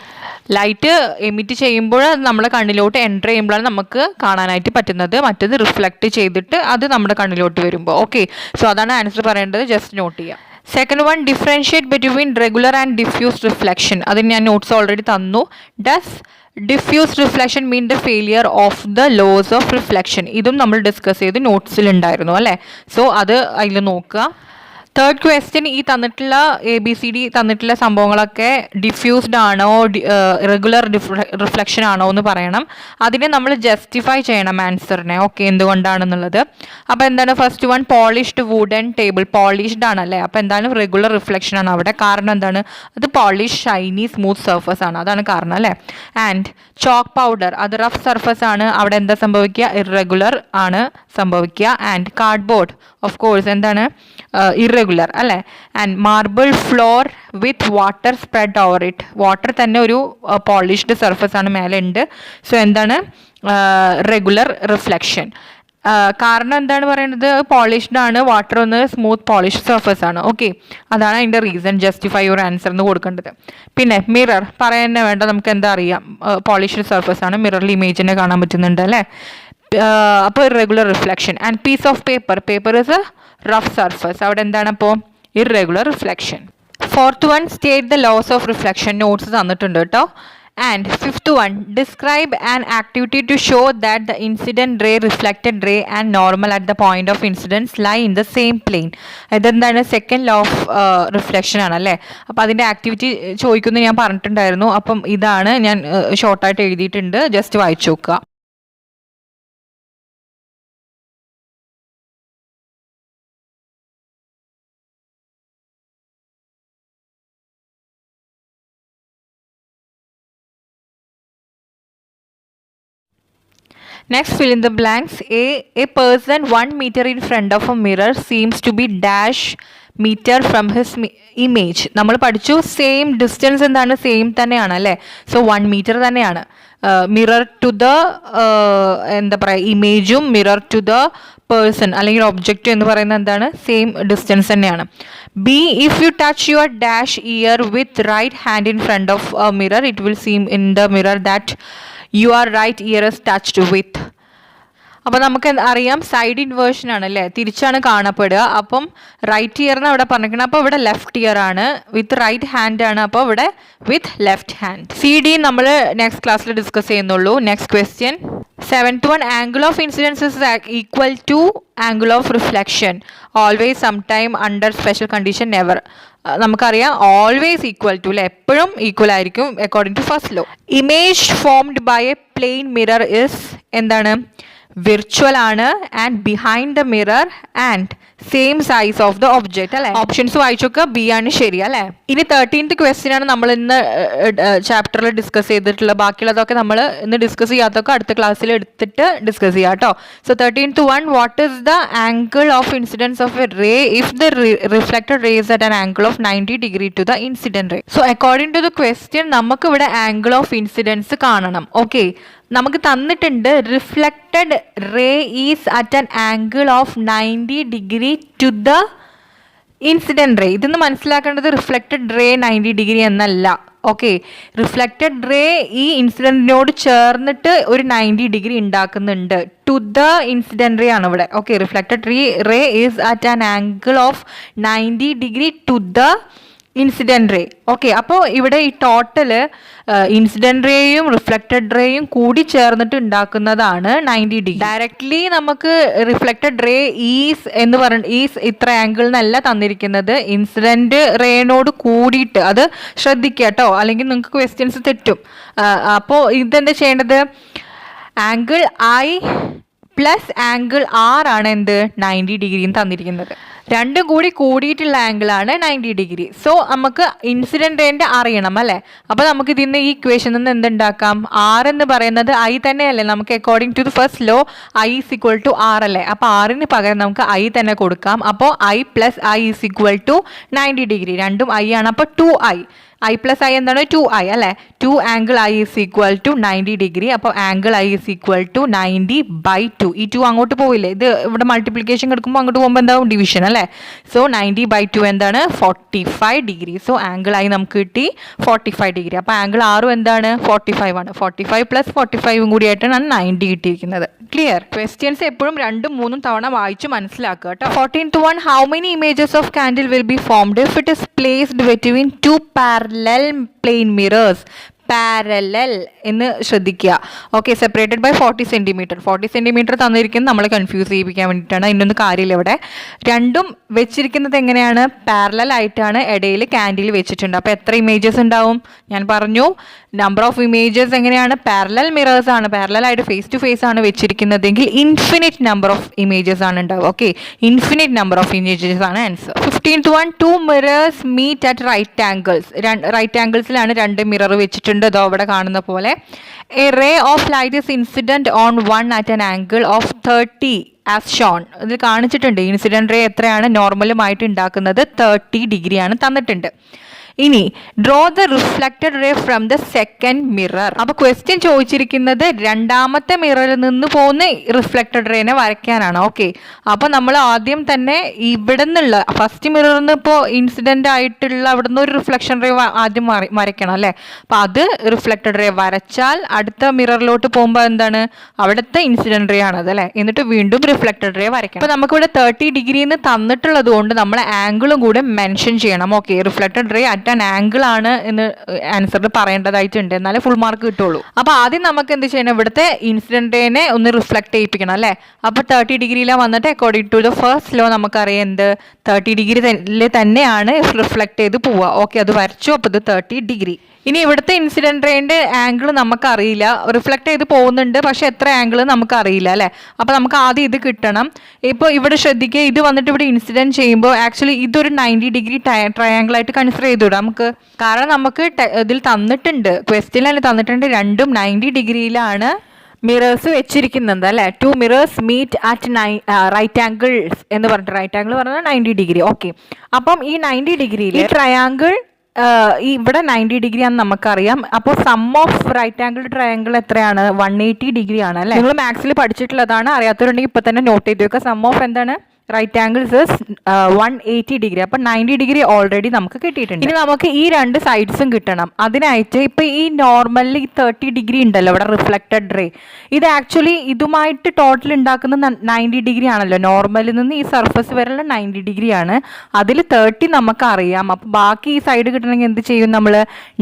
ലൈറ്റ് എമിറ്റ് ചെയ്യുമ്പോൾ നമ്മുടെ കണ്ണിലോട്ട് എൻ്റർ ചെയ്യുമ്പോഴാണ് നമുക്ക് കാണാനായിട്ട് പറ്റുന്നത്, മറ്റത് റിഫ്ലക്റ്റ് ചെയ്തിട്ട് അത് നമ്മുടെ കണ്ണിലോട്ട് വരുമ്പോൾ. ഓക്കെ, സോ അതാണ് ആൻസർ പറയേണ്ടത്, ജസ്റ്റ് നോട്ട് ചെയ്യാം. Second one, differentiate between regular and diffused reflection. അതിന് ഞാൻ നോട്ട്സ് ഓൾറെഡി തന്നു. Does diffused reflection mean the failure of the laws of reflection. ഇതും നമ്മൾ ഡിസ്കസ് ചെയ്ത് നോട്ട്സിൽ ഉണ്ടായിരുന്നു അല്ലേ. സോ അത് അതിൽ നോക്കുക. തേർഡ് ക്വസ്റ്റ്യൻ, ഈ തന്നിട്ടുള്ള ABCD തന്നിട്ടുള്ള സംഭവങ്ങളൊക്കെ ഡിഫ്യൂസ്ഡ് ആണോ റെഗുലർ റിഫ്ലക്ഷൻ ആണോ എന്ന് പറയണം. അതിനെ നമ്മൾ ജസ്റ്റിഫൈ ചെയ്യണം ആൻസറിനെ. ഓക്കെ, എന്തുകൊണ്ടാണെന്നുള്ളത്. അപ്പോൾ എന്താണ് first one, polished wooden table. Polished ആണല്ലേ, അപ്പോൾ എന്താണ് റെഗുലർ റിഫ്ലക്ഷൻ ആണ് അവിടെ. കാരണം എന്താണ്, അത് പോളിഷ് ഷൈനി സ്മൂത്ത് സർഫസ് ആണ്, അതാണ് കാരണം അല്ലേ. ആൻഡ് ചോക്ക് പൗഡർ, അത് റഫ് സർഫസ് ആണ്, അവിടെ എന്താ സംഭവിക്കുക, ഇറഗുലർ ആണ് സംഭവിക്കുക. ആൻഡ് കാർഡ്ബോർഡ് ഓഫ് കോഴ്സ് എന്താണ്, ഇറഗുലർ അല്ലേ. And marble floor with water spread over it. Water തന്നെ ഒരു പോളിഷ്ഡ് സർഫസ് ആണ് മേലെ ഉണ്ട്. സോ എന്താണ് റെഗുലർ റിഫ്ലക്ഷൻ. കാരണം എന്താണ് പറയുന്നത്, പോളിഷ്ഡ് ആണ്, വാട്ടർ ഒന്ന് സ്മൂത്ത് പോളിഷ് സർഫസ് ആണ്. ഓക്കെ, അതാണ് അതിൻ്റെ റീസൺ. ജസ്റ്റിഫൈ യുവർ ആൻസർ എന്ന് കൊടുക്കേണ്ടത്. പിന്നെ മിറർ പറയാൻ തന്നെ വേണ്ട, നമുക്ക് എന്താ അറിയാം, പോളിഷ്ഡ് സർഫസ് ആണ്, മിററിൽ ഇമേജിനെ കാണാൻ പറ്റുന്നുണ്ട് അല്ലേ. അപ്പോൾ irregular reflection. And piece of paper is a rough surface, അവിടെ എന്താണ് അപ്പോൾ irregular reflection. Fourth one, state the laws of reflection. Notes തന്നിട്ടുണ്ട് കേട്ടോ. And fifth one, describe an activity to show that the incident ray, reflected ray and normal at the point of incidence lie in the same plane. ഇതെന്താണ്, second law of reflection ആണല്ലേ. അപ്പോൾ അതിൻ്റെ activity ചോദിക്കുന്നത് ഞാൻ പറഞ്ഞിട്ടുണ്ടായിരുന്നു. അപ്പം ഇതാണ് ഞാൻ ഷോർട്ടായിട്ട് എഴുതിയിട്ടുണ്ട്, ജസ്റ്റ് വായിച്ചു നോക്കുക. Next, fill in the blanks. A person 1 meter in front of a mirror seems to be dash meter from his image. നമ്മൾ പഠിച്ചു സെയിം ഡിസ്റ്റൻസ് എന്താണ്, സെയിം തന്നെയാണ് അല്ലേ. സോ 1 meter തന്നെയാണ്. മിറർ ടു ദ എന്താ പറയുക, ഇമേജും മിറർ ടു ദ പേഴ്സൺ അല്ലെങ്കിൽ object എന്ന് പറയുന്നത് എന്താണ്, സെയിം ഡിസ്റ്റൻസ് തന്നെയാണ്. B, if you touch your dash ear with right hand in front of a mirror, it will seem in the mirror that your right ear is touched with. അപ്പോൾ നമുക്ക് അറിയാം side inversion ആണ് അല്ലേ, തിരിച്ചാണ് കാണപ്പെടുക. അപ്പം right ഇയറിന് അവിടെ പറഞ്ഞിരിക്കണം, അപ്പോൾ ഇവിടെ ലെഫ്റ്റ് ഇയർ ആണ്, വിത്ത് റൈറ്റ് ഹാൻഡ് ആണ്, അപ്പോൾ ഇവിടെ വിത്ത് ലെഫ്റ്റ് ഹാൻഡ്. CD നമ്മൾ നെക്സ്റ്റ് ക്ലാസ്സിൽ ഡിസ്കസ് ചെയ്യുന്നുള്ളൂ. Next question, 7th one, angle of incidence is equal to angle of reflection. Always, sometime, under special condition, never. നമുക്കറിയാം ഓൾവേസ് ഈക്വൽ ടു അല്ലേ, എപ്പോഴും ഈക്വൽ ആയിരിക്കും according to first law. Image formed by a plane mirror is എന്താണ്, virtual ആണ്. And behind the mirror and same size of the object അല്ലേ. Options വായിച്ചൊക്കെ B ആണ് ശരി അല്ലേ. ഇനി 13th ക്വസ്റ്റ്യൻ ആണ് നമ്മൾ ഇന്ന് ചാപ്റ്ററിൽ ഡിസ്കസ് ചെയ്തിട്ടുള്ള. ബാക്കിയുള്ളതൊക്കെ നമ്മൾ ഇന്ന് ഡിസ്കസ് ചെയ്യാത്തൊക്കെ അടുത്ത ക്ലാസ്സിൽ എടുത്തിട്ട് ഡിസ്കസ് ചെയ്യാം കേട്ടോ. So 13th one, what is the angle of incidence of a ray if the reflected ray is at an angle of 90 degree to the incident ray. So according to the question നമുക്ക് ഇവിടെ angle of incidence കാണണം. Okay, നമുക്ക് തന്നിട്ടുണ്ട് reflected ray is at an angle of 90 degree to the incident ray. ഇതെന്ന് മനസ്സിലാക്കേണ്ടത് reflected ray 90 degree എന്നല്ല. Okay, reflected ray ഈ ഇൻസിഡന്റിനോട് ചേർന്നിട്ട് ഒരു 90 degree ഉണ്ടാക്കുന്നുണ്ട്. ടു ദ ഇൻസിഡന്റ് റേ ആണ് ഇവിടെ. Okay, reflected ray is at an angle of 90 degree to the incident ray. Okay, അപ്പോൾ ഇവിടെ ഈ ടോട്ടൽ ഇൻസിഡന്റ് റേയും റിഫ്ലക്റ്റഡ് റേയും കൂടി ചേർന്നിട്ട് ഉണ്ടാക്കുന്നതാണ് 90 degree. ഡയറക്ട്ലി നമുക്ക് റിഫ്ലക്റ്റഡ് റേ ഈസ് എന്ന് പറഞ്ഞ ഈസ് ഇത്ര ആംഗിൾ എന്നല്ല തന്നിരിക്കുന്നത്, ഇൻസിഡന്റ് റേനോട് കൂടിയിട്ട്. അത് ശ്രദ്ധിക്കുക കേട്ടോ, അല്ലെങ്കിൽ നിങ്ങൾക്ക് ക്വസ്റ്റ്യൻസ് തെറ്റും. അപ്പോൾ ഇതെന്താ ചെയ്യേണ്ടത്, angle I plus angle R ആണ് എന്ത് 90 degree തന്നിരിക്കുന്നത്. രണ്ടും കൂടി കൂടിയിട്ടുള്ള ആംഗിളാണ് 90 degree. സോ നമുക്ക് ഇൻസിഡന്റ് റേൻ്റെ അറിയണം അല്ലേ. അപ്പോൾ നമുക്ക് ഇതിന്ന് ഈ ഇക്വേഷൻ നിന്ന് എന്തുണ്ടാക്കാം, R എന്ന് പറയുന്നത് I തന്നെയല്ലേ, നമുക്ക് according to the first law I is equal to R അല്ലേ. അപ്പോൾ R പകരം നമുക്ക് I തന്നെ കൊടുക്കാം. അപ്പോൾ I plus I is equal to 90 degree. രണ്ടും I ആണ്, അപ്പോൾ 2I. I പ്ലസ് I എന്താണ് 2I അല്ലേ. 2 angle I is equal to 90 degree. അപ്പോൾ angle I is equal to 90/2. ഈ 2 അങ്ങോട്ട് പോയില്ലേ, ഇത് ഇവിടെ മൾട്ടിപ്ലിക്കേഷൻ കിടക്കുമ്പോൾ അങ്ങോട്ട് പോകുമ്പോൾ എന്താവും ഡിവിഷൻ അല്ലേ. സോ 90/2 എന്താണ് 45 degree. സോ ആംഗിൾ I നമുക്ക് കിട്ടി 45 degree. അപ്പോൾ ആംഗിൾ R എന്താണ് 45 ആണ്. 45 പ്ലസ് 45 കൂടി ആയിട്ടാണ് 90 കിട്ടിയിരിക്കുന്നത്. ക്ലിയർ. ക്വസ്റ്റ്യൻസ് എപ്പോഴും 2, 3 തവണ വായിച്ച് മനസ്സിലാക്കുക കേട്ടോ. 14th one, how many images of candle will be formed if it is placed between two parallel plane mirrors? Parallel എന്ന് ശ്രദ്ധിക്കുക. Okay, separated by 40 centimeter. 40 centimeter തന്നിരിക്കുന്നത് നമ്മളെ കൺഫ്യൂസ് ചെയ്യിപ്പിക്കാൻ വേണ്ടിയിട്ടാണ്. അതിനൊന്നും കാര്യമില്ല ഇവിടെ. രണ്ടും വെച്ചിരിക്കുന്നത് എങ്ങനെയാണ്? പാരലൽ ആയിട്ടാണ് ഇടയിൽ ക്യാൻഡിൽ വെച്ചിട്ടുണ്ട്. അപ്പോൾ എത്ര ഇമേജസ് ഉണ്ടാവും? ഞാൻ പറഞ്ഞു നമ്പർ ഓഫ് ഇമേജസ് എങ്ങനെയാണ്? പാരലൽ മിറേഴ്സ് ആണ്, പാരലൽ ആയിട്ട് ഫേസ് ടു ഫേസ് ആണ് വെച്ചിരിക്കുന്നതെങ്കിൽ ഇൻഫിനിറ്റ് നമ്പർ ഓഫ് ഇമേജസ് ആണ് ഉണ്ടാവുക. Okay, infinite number of images ആണ് answer. 15th one, 2 mirrors meet at right angles. Right ആംഗിൾസിലാണ് രണ്ട് മിറർ വെച്ചിട്ടുണ്ട്. ഇതോ ഇവിടെ കാണുന്ന പോലെ. A ray of light is incident on one at an angle of 30 as shown. ഇതിൽ കാണിച്ചിട്ടുണ്ട് ഇൻസിഡന്റ് റേ എത്രയാണ് നോർമലുമായിട്ട് ഉണ്ടാക്കുന്നത്. 30 ഡിഗ്രിയാണ് തന്നിട്ടുണ്ട്. ഇനി draw the reflected ray from the second mirror. അപ്പൊ ക്വസ്റ്റ്യൻ ചോദിച്ചിരിക്കുന്നത് രണ്ടാമത്തെ മിററിൽ നിന്ന് പോകുന്ന റിഫ്ലക്റ്റഡ് റേനെ വരയ്ക്കാനാണ്. ഓക്കെ, അപ്പൊ നമ്മൾ ആദ്യം തന്നെ ഇവിടെ നിന്നുള്ള ഫസ്റ്റ് മിററിൽ നിന്ന് ഇപ്പോൾ ഇൻസിഡന്റ് ആയിട്ടുള്ള അവിടെ നിന്ന് ഒരു റിഫ്ലക്ഷൻ റേ ആദ്യം വരയ്ക്കണം അല്ലേ. അപ്പൊ അത് റിഫ്ലക്റ്റഡ് റേ വരച്ചാൽ അടുത്ത മിററിലോട്ട് പോകുമ്പോൾ എന്താണ് അവിടുത്തെ ഇൻസിഡന്റ് റേ ആണ് അതല്ലേ. എന്നിട്ട് വീണ്ടും റിഫ്ലക്റ്റഡ് റേ വരയ്ക്കണം. അപ്പൊ നമുക്കിവിടെ 30 ഡിഗ്രിന്ന് തന്നിട്ടുള്ളത് കൊണ്ട് നമ്മൾ ആംഗിളും കൂടെ മെൻഷൻ ചെയ്യണം. Okay, reflected ray at an angle ആണ് എന്ന് ആൻസറിൽ പറയേണ്ടതായിട്ടുണ്ട്, എന്നാലേ ഫുൾ മാർക്ക് കിട്ടുള്ളൂ. അപ്പൊ ആദ്യം നമുക്ക് എന്ത് ചെയ്യണം? ഇവിടുത്തെ ഇൻസിഡന്റ് റേനെ ഒന്ന് റിഫ്ലക്ട് ചെയ്യിപ്പിക്കണം അല്ലേ. അപ്പൊ 30 ഡിഗ്രിയിലാണ് വന്നിട്ട് according to the first law നമുക്കറിയാം എന്ത് 30 ഡിഗ്രി തന്നെയാണ് റിഫ്ലക്ട് ചെയ്ത് പോവുക. ഓക്കെ, അത് വരച്ചു. അപ്പൊ ഇത് 30 ഡിഗ്രി. ഇനി ഇവിടുത്തെ ഇൻസിഡന്റ് റേന്റെ ആംഗിൾ നമുക്കറിയില്ല, റിഫ്ലക്ട് ചെയ്ത് പോകുന്നുണ്ട്, പക്ഷെ എത്ര ആംഗിൾ നമുക്കറിയില്ല അല്ലേ. അപ്പൊ നമുക്ക് ആദ്യം ഇത് കിട്ടണം. ഇപ്പോൾ ഇവിടെ ശ്രദ്ധിക്കുക, ഇത് വന്നിട്ട് ഇവിടെ ഇൻസിഡന്റ് ചെയ്യുമ്പോൾ ആക്ച്വലി ഇതൊരു 90 ഡിഗ്രി ട്രയാങ്കിൾ ആയിട്ട് കൺസിഡർ ചെയ്തുവിടാം നമുക്ക്. കാരണം നമുക്ക് ഇതിൽ തന്നിട്ടുണ്ട്, ക്വസ്റ്റ്യനിൽ തന്നിട്ടുണ്ട് രണ്ടും 90 ഡിഗ്രിയിലാണ് മിറേഴ്സ് വെച്ചിരിക്കുന്നത് അല്ലേ. 2 mirrors meet at right angles എന്ന് പറഞ്ഞിട്ട്, റൈറ്റ് ആംഗിൾ പറഞ്ഞാൽ 90 ഡിഗ്രി. ഓക്കെ, അപ്പം ഈ 90 ഡിഗ്രിയിൽ ഈ ട്രയാങ്കിൾ ഇവിടെ 90 ഡിഗ്രി ആണെന്ന് നമുക്കറിയാം. അപ്പോൾ sum of right angle triangle എത്രയാണ്? 180 ഡിഗ്രി ആണ് അല്ലേ. നിങ്ങൾ മാത്സിൽ പഠിച്ചിട്ടുള്ളതാണ്, അറിയാത്തവരുണ്ടെങ്കിൽ ഇപ്പൊ തന്നെ നോട്ട് ചെയ്ത് വെക്കുക. സം ഓഫ് എന്താണ്? Right angles 180 degree. അപ്പം 90 ഡിഗ്രി ഓൾറെഡി നമുക്ക് കിട്ടിയിട്ടുണ്ട്. ഇനി നമുക്ക് ഈ രണ്ട് സൈഡ്സും കിട്ടണം. അതിനായിട്ട് ഇപ്പം ഈ നോർമലി 30 ഡിഗ്രി ഉണ്ടല്ലോ ഇവിടെ റിഫ്ലക്റ്റഡ് റേ, ഇത് ആക്ച്വലി ഇതുമായിട്ട് ടോട്ടൽ ഉണ്ടാക്കുന്ന 90 ഡിഗ്രി ആണല്ലോ. നോർമലിൽ നിന്ന് ഈ സർഫസ് വരെയുള്ള 90 ഡിഗ്രി ആണ്. അതിൽ 30 നമുക്ക് അറിയാം. അപ്പം ബാക്കി ഈ സൈഡ് കിട്ടണമെങ്കിൽ എന്ത് ചെയ്യും നമ്മൾ?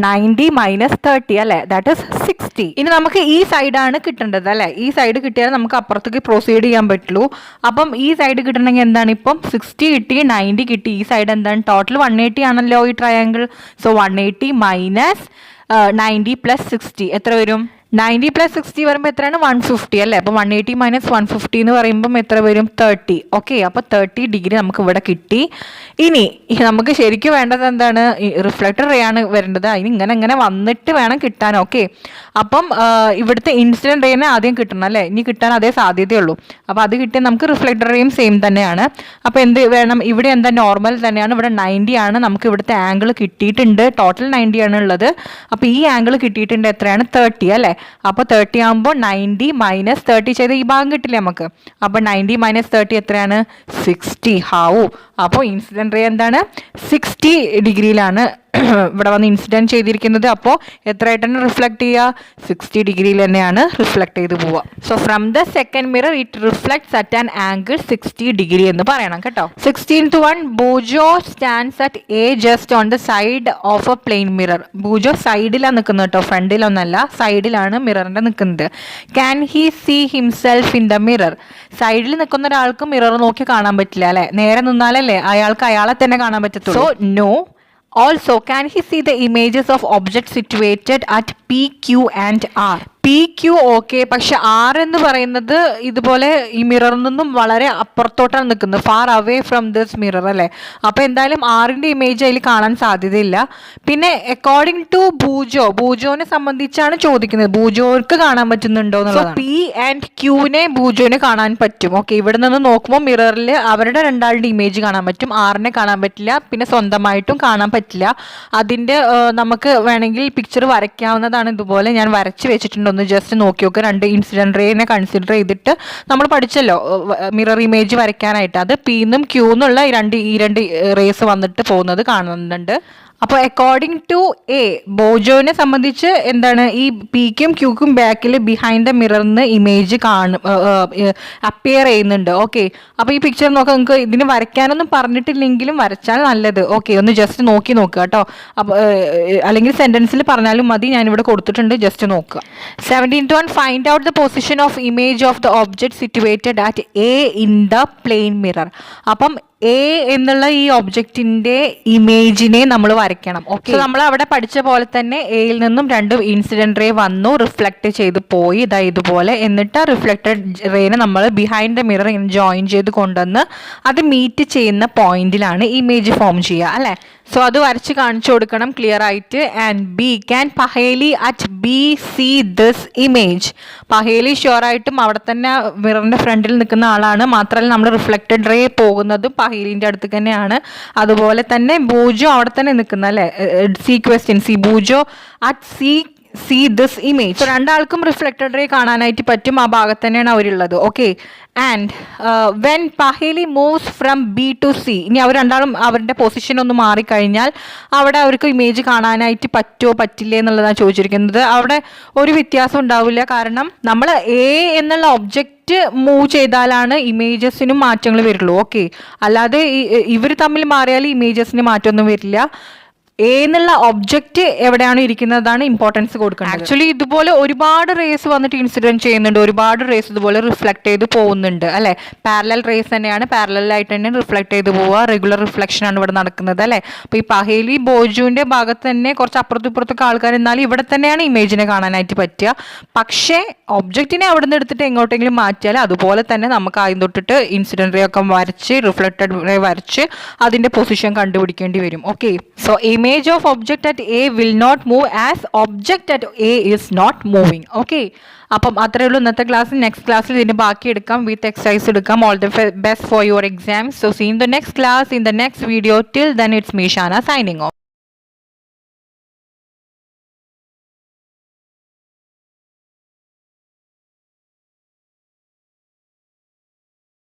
90 - 30 അല്ലേ, ദാറ്റ് ഇസ് 60. ഇനി നമുക്ക് ഈ സൈഡാണ് കിട്ടേണ്ടത് അല്ലേ. ഈ സൈഡ് കിട്ടിയാൽ നമുക്ക് അപ്പുറത്തേക്ക് പ്രൊസീഡ് ചെയ്യാൻ പറ്റുള്ളൂ. അപ്പം ഈ സൈഡ് കിട്ടണമെങ്കിൽ എന്താണ്? ഇപ്പം 60 കിട്ടി, 90 കിട്ടി. ഈ സൈഡ് എന്താണ്? ടോട്ടൽ 180 ആണല്ലോ ഈ ട്രയാങ്കിൾ. സോ 180 - 90 + 60 എത്ര വരും? 90 + 60 വരുമ്പോൾ എത്രയാണ്? 150 അല്ലേ. അപ്പോൾ 180 - 150 എന്ന് പറയുമ്പം എത്ര വരും? 30. ഓക്കെ, അപ്പോൾ 30 ഡിഗ്രി നമുക്ക് ഇവിടെ കിട്ടി. ഇനി നമുക്ക് ശരിക്കും വേണ്ടത് എന്താണ്? റിഫ്ലക്റ്റഡ് റേ ആണ് വരേണ്ടത്. അതിന് ഇങ്ങനെ വന്നിട്ട് വേണം കിട്ടാൻ. ഓക്കെ, അപ്പം ഇവിടുത്തെ ഇൻസിഡന്റ് റേനെ ആദ്യം കിട്ടണം അല്ലേ. ഇനി കിട്ടാൻ അതേ സാധ്യതയുള്ളൂ. അപ്പോൾ അത് കിട്ടിയാൽ നമുക്ക് റിഫ്ലക്റ്റഡ് റേയും സെയിം തന്നെയാണ്. അപ്പോൾ എന്ത് വേണം? ഇവിടെ എന്താ നോർമൽ തന്നെയാണ്, ഇവിടെ 90 ആണ്. നമുക്ക് ഇവിടുത്തെ ആംഗിൾ കിട്ടിയിട്ടുണ്ട്, ടോട്ടൽ 90 ആണ് ഉള്ളത്. അപ്പോൾ ഈ ആംഗിൾ കിട്ടിയിട്ടുണ്ട് എത്രയാണ്? 30 അല്ലേ. അപ്പോൾ 30 ആകുമ്പോൾ 90 - 30 ചെയ്ത് ഈ ഭാഗം കിട്ടില്ലേ നമുക്ക്. അപ്പോൾ 90 - 30 എത്രയാണ്? 60. ഹാവു, അപ്പോൾ ഇൻസിഡന്റ് റേ എന്താണ്? 60 ഡിഗ്രിയിലാണ് ഇവിടെ വന്ന് ഇൻസിഡന്റ് ചെയ്തിരിക്കുന്നത്. അപ്പോൾ എത്രയായിട്ടാണ് റിഫ്ലക്ട് ചെയ്യുക? 60 ഡിഗ്രിയിൽ തന്നെയാണ് റിഫ്ലക്ട് ചെയ്ത് പോവുക. So from the second mirror it reflects at an angle 60 degree എന്ന് പറയണം കേട്ടോ. 16th one, Boojho stands at A just on the side of a plane mirror. Boojho സൈഡിലാണ് നിൽക്കുന്നത് കേട്ടോ, ഫ്രണ്ടിലൊന്നല്ല, സൈഡിലാണ് മിററിന്റെ നിൽക്കുന്നത്. Can he see himself in the mirror? സൈഡിൽ നിൽക്കുന്ന ഒരാൾക്ക് മിറർ നോക്കി കാണാൻ പറ്റില്ല അല്ലെ. നേരെ നിന്നാലല്ലേ അയാൾക്ക് അയാളെ തന്നെ കാണാൻ പറ്റത്തുള്ളൂ. So no. Also, can he see the images of objects situated at P, Q and R? PQ okay, പക്ഷെ R എന്ന് പറയുന്നത് ഇതുപോലെ ഈ മിററിൽ നിന്നും വളരെ അപ്പുറത്തോട്ടാണ് നിൽക്കുന്നത്, far away from this mirror അല്ലേ. അപ്പോൾ എന്തായാലും ആറിൻ്റെ ഇമേജ് അതിൽ കാണാൻ സാധ്യതയില്ല. പിന്നെ അക്കോർഡിംഗ് ടു ബൂജോനെ സംബന്ധിച്ചാണ് ചോദിക്കുന്നത്, ബൂജോർക്ക് കാണാൻ പറ്റുന്നുണ്ടോ എന്നുള്ളത്. P and Qനെ ബൂജോനെ കാണാൻ പറ്റും. ഓക്കെ, ഇവിടെ നിന്ന് നോക്കുമ്പോൾ മിററിൽ അവരുടെ രണ്ടാളുടെ ഇമേജ് കാണാൻ പറ്റും, ആറിനെ കാണാൻ പറ്റില്ല. പിന്നെ സ്വന്തമായിട്ടും കാണാൻ പറ്റില്ല. അതിൻ്റെ നമുക്ക് വേണമെങ്കിൽ പിക്ചർ വരയ്ക്കാവുന്നതാണ്. ഇതുപോലെ ഞാൻ വരച്ച് വെച്ചിട്ടുണ്ട്, ഒന്ന് ജസ്റ്റ് നോക്കി നോക്കുക. രണ്ട് ഇൻസിഡന്റ് റേനെ കൺസിഡർ ചെയ്തിട്ട് നമ്മൾ പഠിച്ചല്ലോ മിറർ ഇമേജ് വരയ്ക്കാനായിട്ട്. അത് P ന്നും Q ന്നുള്ള ഈ രണ്ട് റേസ് വന്നിട്ട് പോകുന്നത് കാണുന്നുണ്ട്. അപ്പോൾ അക്കോർഡിംഗ് ടു എ, ബോജോനെ സംബന്ധിച്ച് എന്താണ്, ഈ പിക്കും ക്യൂക്കും ബാക്കിൽ ബിഹൈൻഡ് ദ മിററിന്ന് ഇമേജ് അപ്പിയർ ചെയ്യുന്നുണ്ട്. ഓക്കെ, അപ്പോൾ ഈ പിക്ചർ നോക്കാം. നിങ്ങൾക്ക് ഇതിന് വരയ്ക്കാനൊന്നും പറഞ്ഞിട്ടില്ലെങ്കിലും വരച്ചാൽ നല്ലത്. ഓക്കെ, ഒന്ന് ജസ്റ്റ് നോക്കി നോക്കുക കേട്ടോ. അപ്പോൾ അല്ലെങ്കിൽ സെൻറ്റൻസിൽ പറഞ്ഞാലും മതി, ഞാനിവിടെ കൊടുത്തിട്ടുണ്ട്, ജസ്റ്റ് നോക്കുക. 17th one, find out the position of image of the object situated at A in the plain mirror. അപ്പം എ എന്നുള്ള ഈ ഒബ്ജക്റ്റിന്റെ ഇമേജിനെ നമ്മൾ വരയ്ക്കണം. ഓക്കെ, നമ്മൾ അവിടെ പഠിച്ച പോലെ തന്നെ എയിൽ നിന്നും 2 ഇൻസിഡന്റ് റേ വന്നു, റിഫ്ലക്ട് ചെയ്ത് പോയി ഇതാ ഇതുപോലെ. എന്നിട്ട് റിഫ്ലക്റ്റഡ് റേനെ നമ്മൾ ബിഹൈൻഡ് ദ മിറർ ജോയിൻ ചെയ്ത് കൊണ്ടുവന്ന് അത് മീറ്റ് ചെയ്യുന്ന പോയിന്റിലാണ് ഇമേജ് ഫോം ചെയ്യുക അല്ലേ. സോ അത് വരച്ച് കാണിച്ചു കൊടുക്കണം ക്ലിയർ ആയിട്ട്. And B, can Paheli at B see this image. Paheli ഷുവറായിട്ടും അവിടെ തന്നെ മിററിന്റെ ഫ്രണ്ടിൽ നിൽക്കുന്ന ആളാണ്. മാത്രമല്ല നമ്മൾ റിഫ്ലക്റ്റഡ് റേ പോകുന്നതും പഹേലിന്റെ അടുത്ത് തന്നെയാണ്. അതുപോലെ തന്നെ ബൂജോ അവിടെ തന്നെ നിൽക്കുന്ന അല്ലേ. C question, C Boojho at see this image. രണ്ടാൾക്കും റിഫ്ലക്റ്റഡ് റേ കാണാനായിട്ട് പറ്റും, ആ ഭാഗത്ത് തന്നെയാണ് അവരുള്ളത്. Okay, and when Paheli moves from B to C, ഇനി അവർ രണ്ടാളും അവരുടെ പൊസിഷൻ ഒന്ന് മാറിക്കഴിഞ്ഞാൽ അവിടെ അവർക്ക് ഇമേജ് കാണാനായിട്ട് പറ്റുമോ പറ്റില്ലേ എന്നുള്ളതാണ് ചോദിച്ചിരിക്കുന്നത്. അവിടെ ഒരു വ്യത്യാസം ഉണ്ടാവില്ല, കാരണം നമ്മൾ എ എന്നുള്ള ഒബ്ജക്റ്റ് മൂവ് ചെയ്താലാണ് ഇമേജസിനും മാറ്റങ്ങൾ വരുള്ളൂ. ഓക്കെ, അല്ലാതെ ഇവർ തമ്മിൽ മാറിയാൽ ഇമേജസിന് മാറ്റമൊന്നും വരില്ല. എ എന്നുള്ള ഒബ്ജക്റ്റ് എവിടെയാണ് ഇരിക്കുന്നതാണ് ഇമ്പോർട്ടൻസ് കൊടുക്കുന്നത്. ആക്ച്വലി ഇതുപോലെ ഒരുപാട് റേസ് വന്നിട്ട് ഇൻസിഡന്റ് ചെയ്യുന്നുണ്ട്, ഒരുപാട് റേസ് ഇതുപോലെ റിഫ്ലക്ട് ചെയ്ത് പോകുന്നുണ്ട് അല്ലെ. പാരലൽ റേസ് തന്നെയാണ്, പാരലായിട്ട് തന്നെ റിഫ്ലക്ട് ചെയ്ത് പോവുക, റെഗുലർ റിഫ്ലക്ഷൻ ആണ് ഇവിടെ നടക്കുന്നത് അല്ലെ. അപ്പോൾ ഈ പഹേലി ബോജുവിന്റെ ഭാഗത്ത് തന്നെ കുറച്ച് അപ്പുറത്തും ഇപ്പുറത്തൊക്കെ ആൾക്കാർ, എന്നാലും ഇവിടെ തന്നെയാണ് ഇമേജിനെ കാണാനായിട്ട് പറ്റുക. പക്ഷേ ഒബ്ജക്റ്റിനെ അവിടെ നിന്ന് എടുത്തിട്ട് എങ്ങോട്ടെങ്കിലും മാറ്റിയാൽ അതുപോലെ തന്നെ നമുക്ക് ആദ്യം തൊട്ടിട്ട് ഇൻസിഡന്റ് റേ ഒക്കെ വരച്ച് റിഫ്ലക്റ്റഡ് റേ വരച്ച് അതിന്റെ പൊസിഷൻ കണ്ടുപിടിക്കേണ്ടി വരും. Okay, so image of object at A will not move as object at A is not moving. Okay, അപ്പം അത്രയേ ഉള്ളൂ ഇന്നത്തെ ക്ലാസ്. നെക്സ്റ്റ് ക്ലാസ്സിൽ ഇതിന് ബാക്കി എടുക്കാം, വിത്ത് എക്സസൈസ് എടുക്കാം. All the best for your exams. So see in the next class, in the next video. Till then it's me Shana signing of.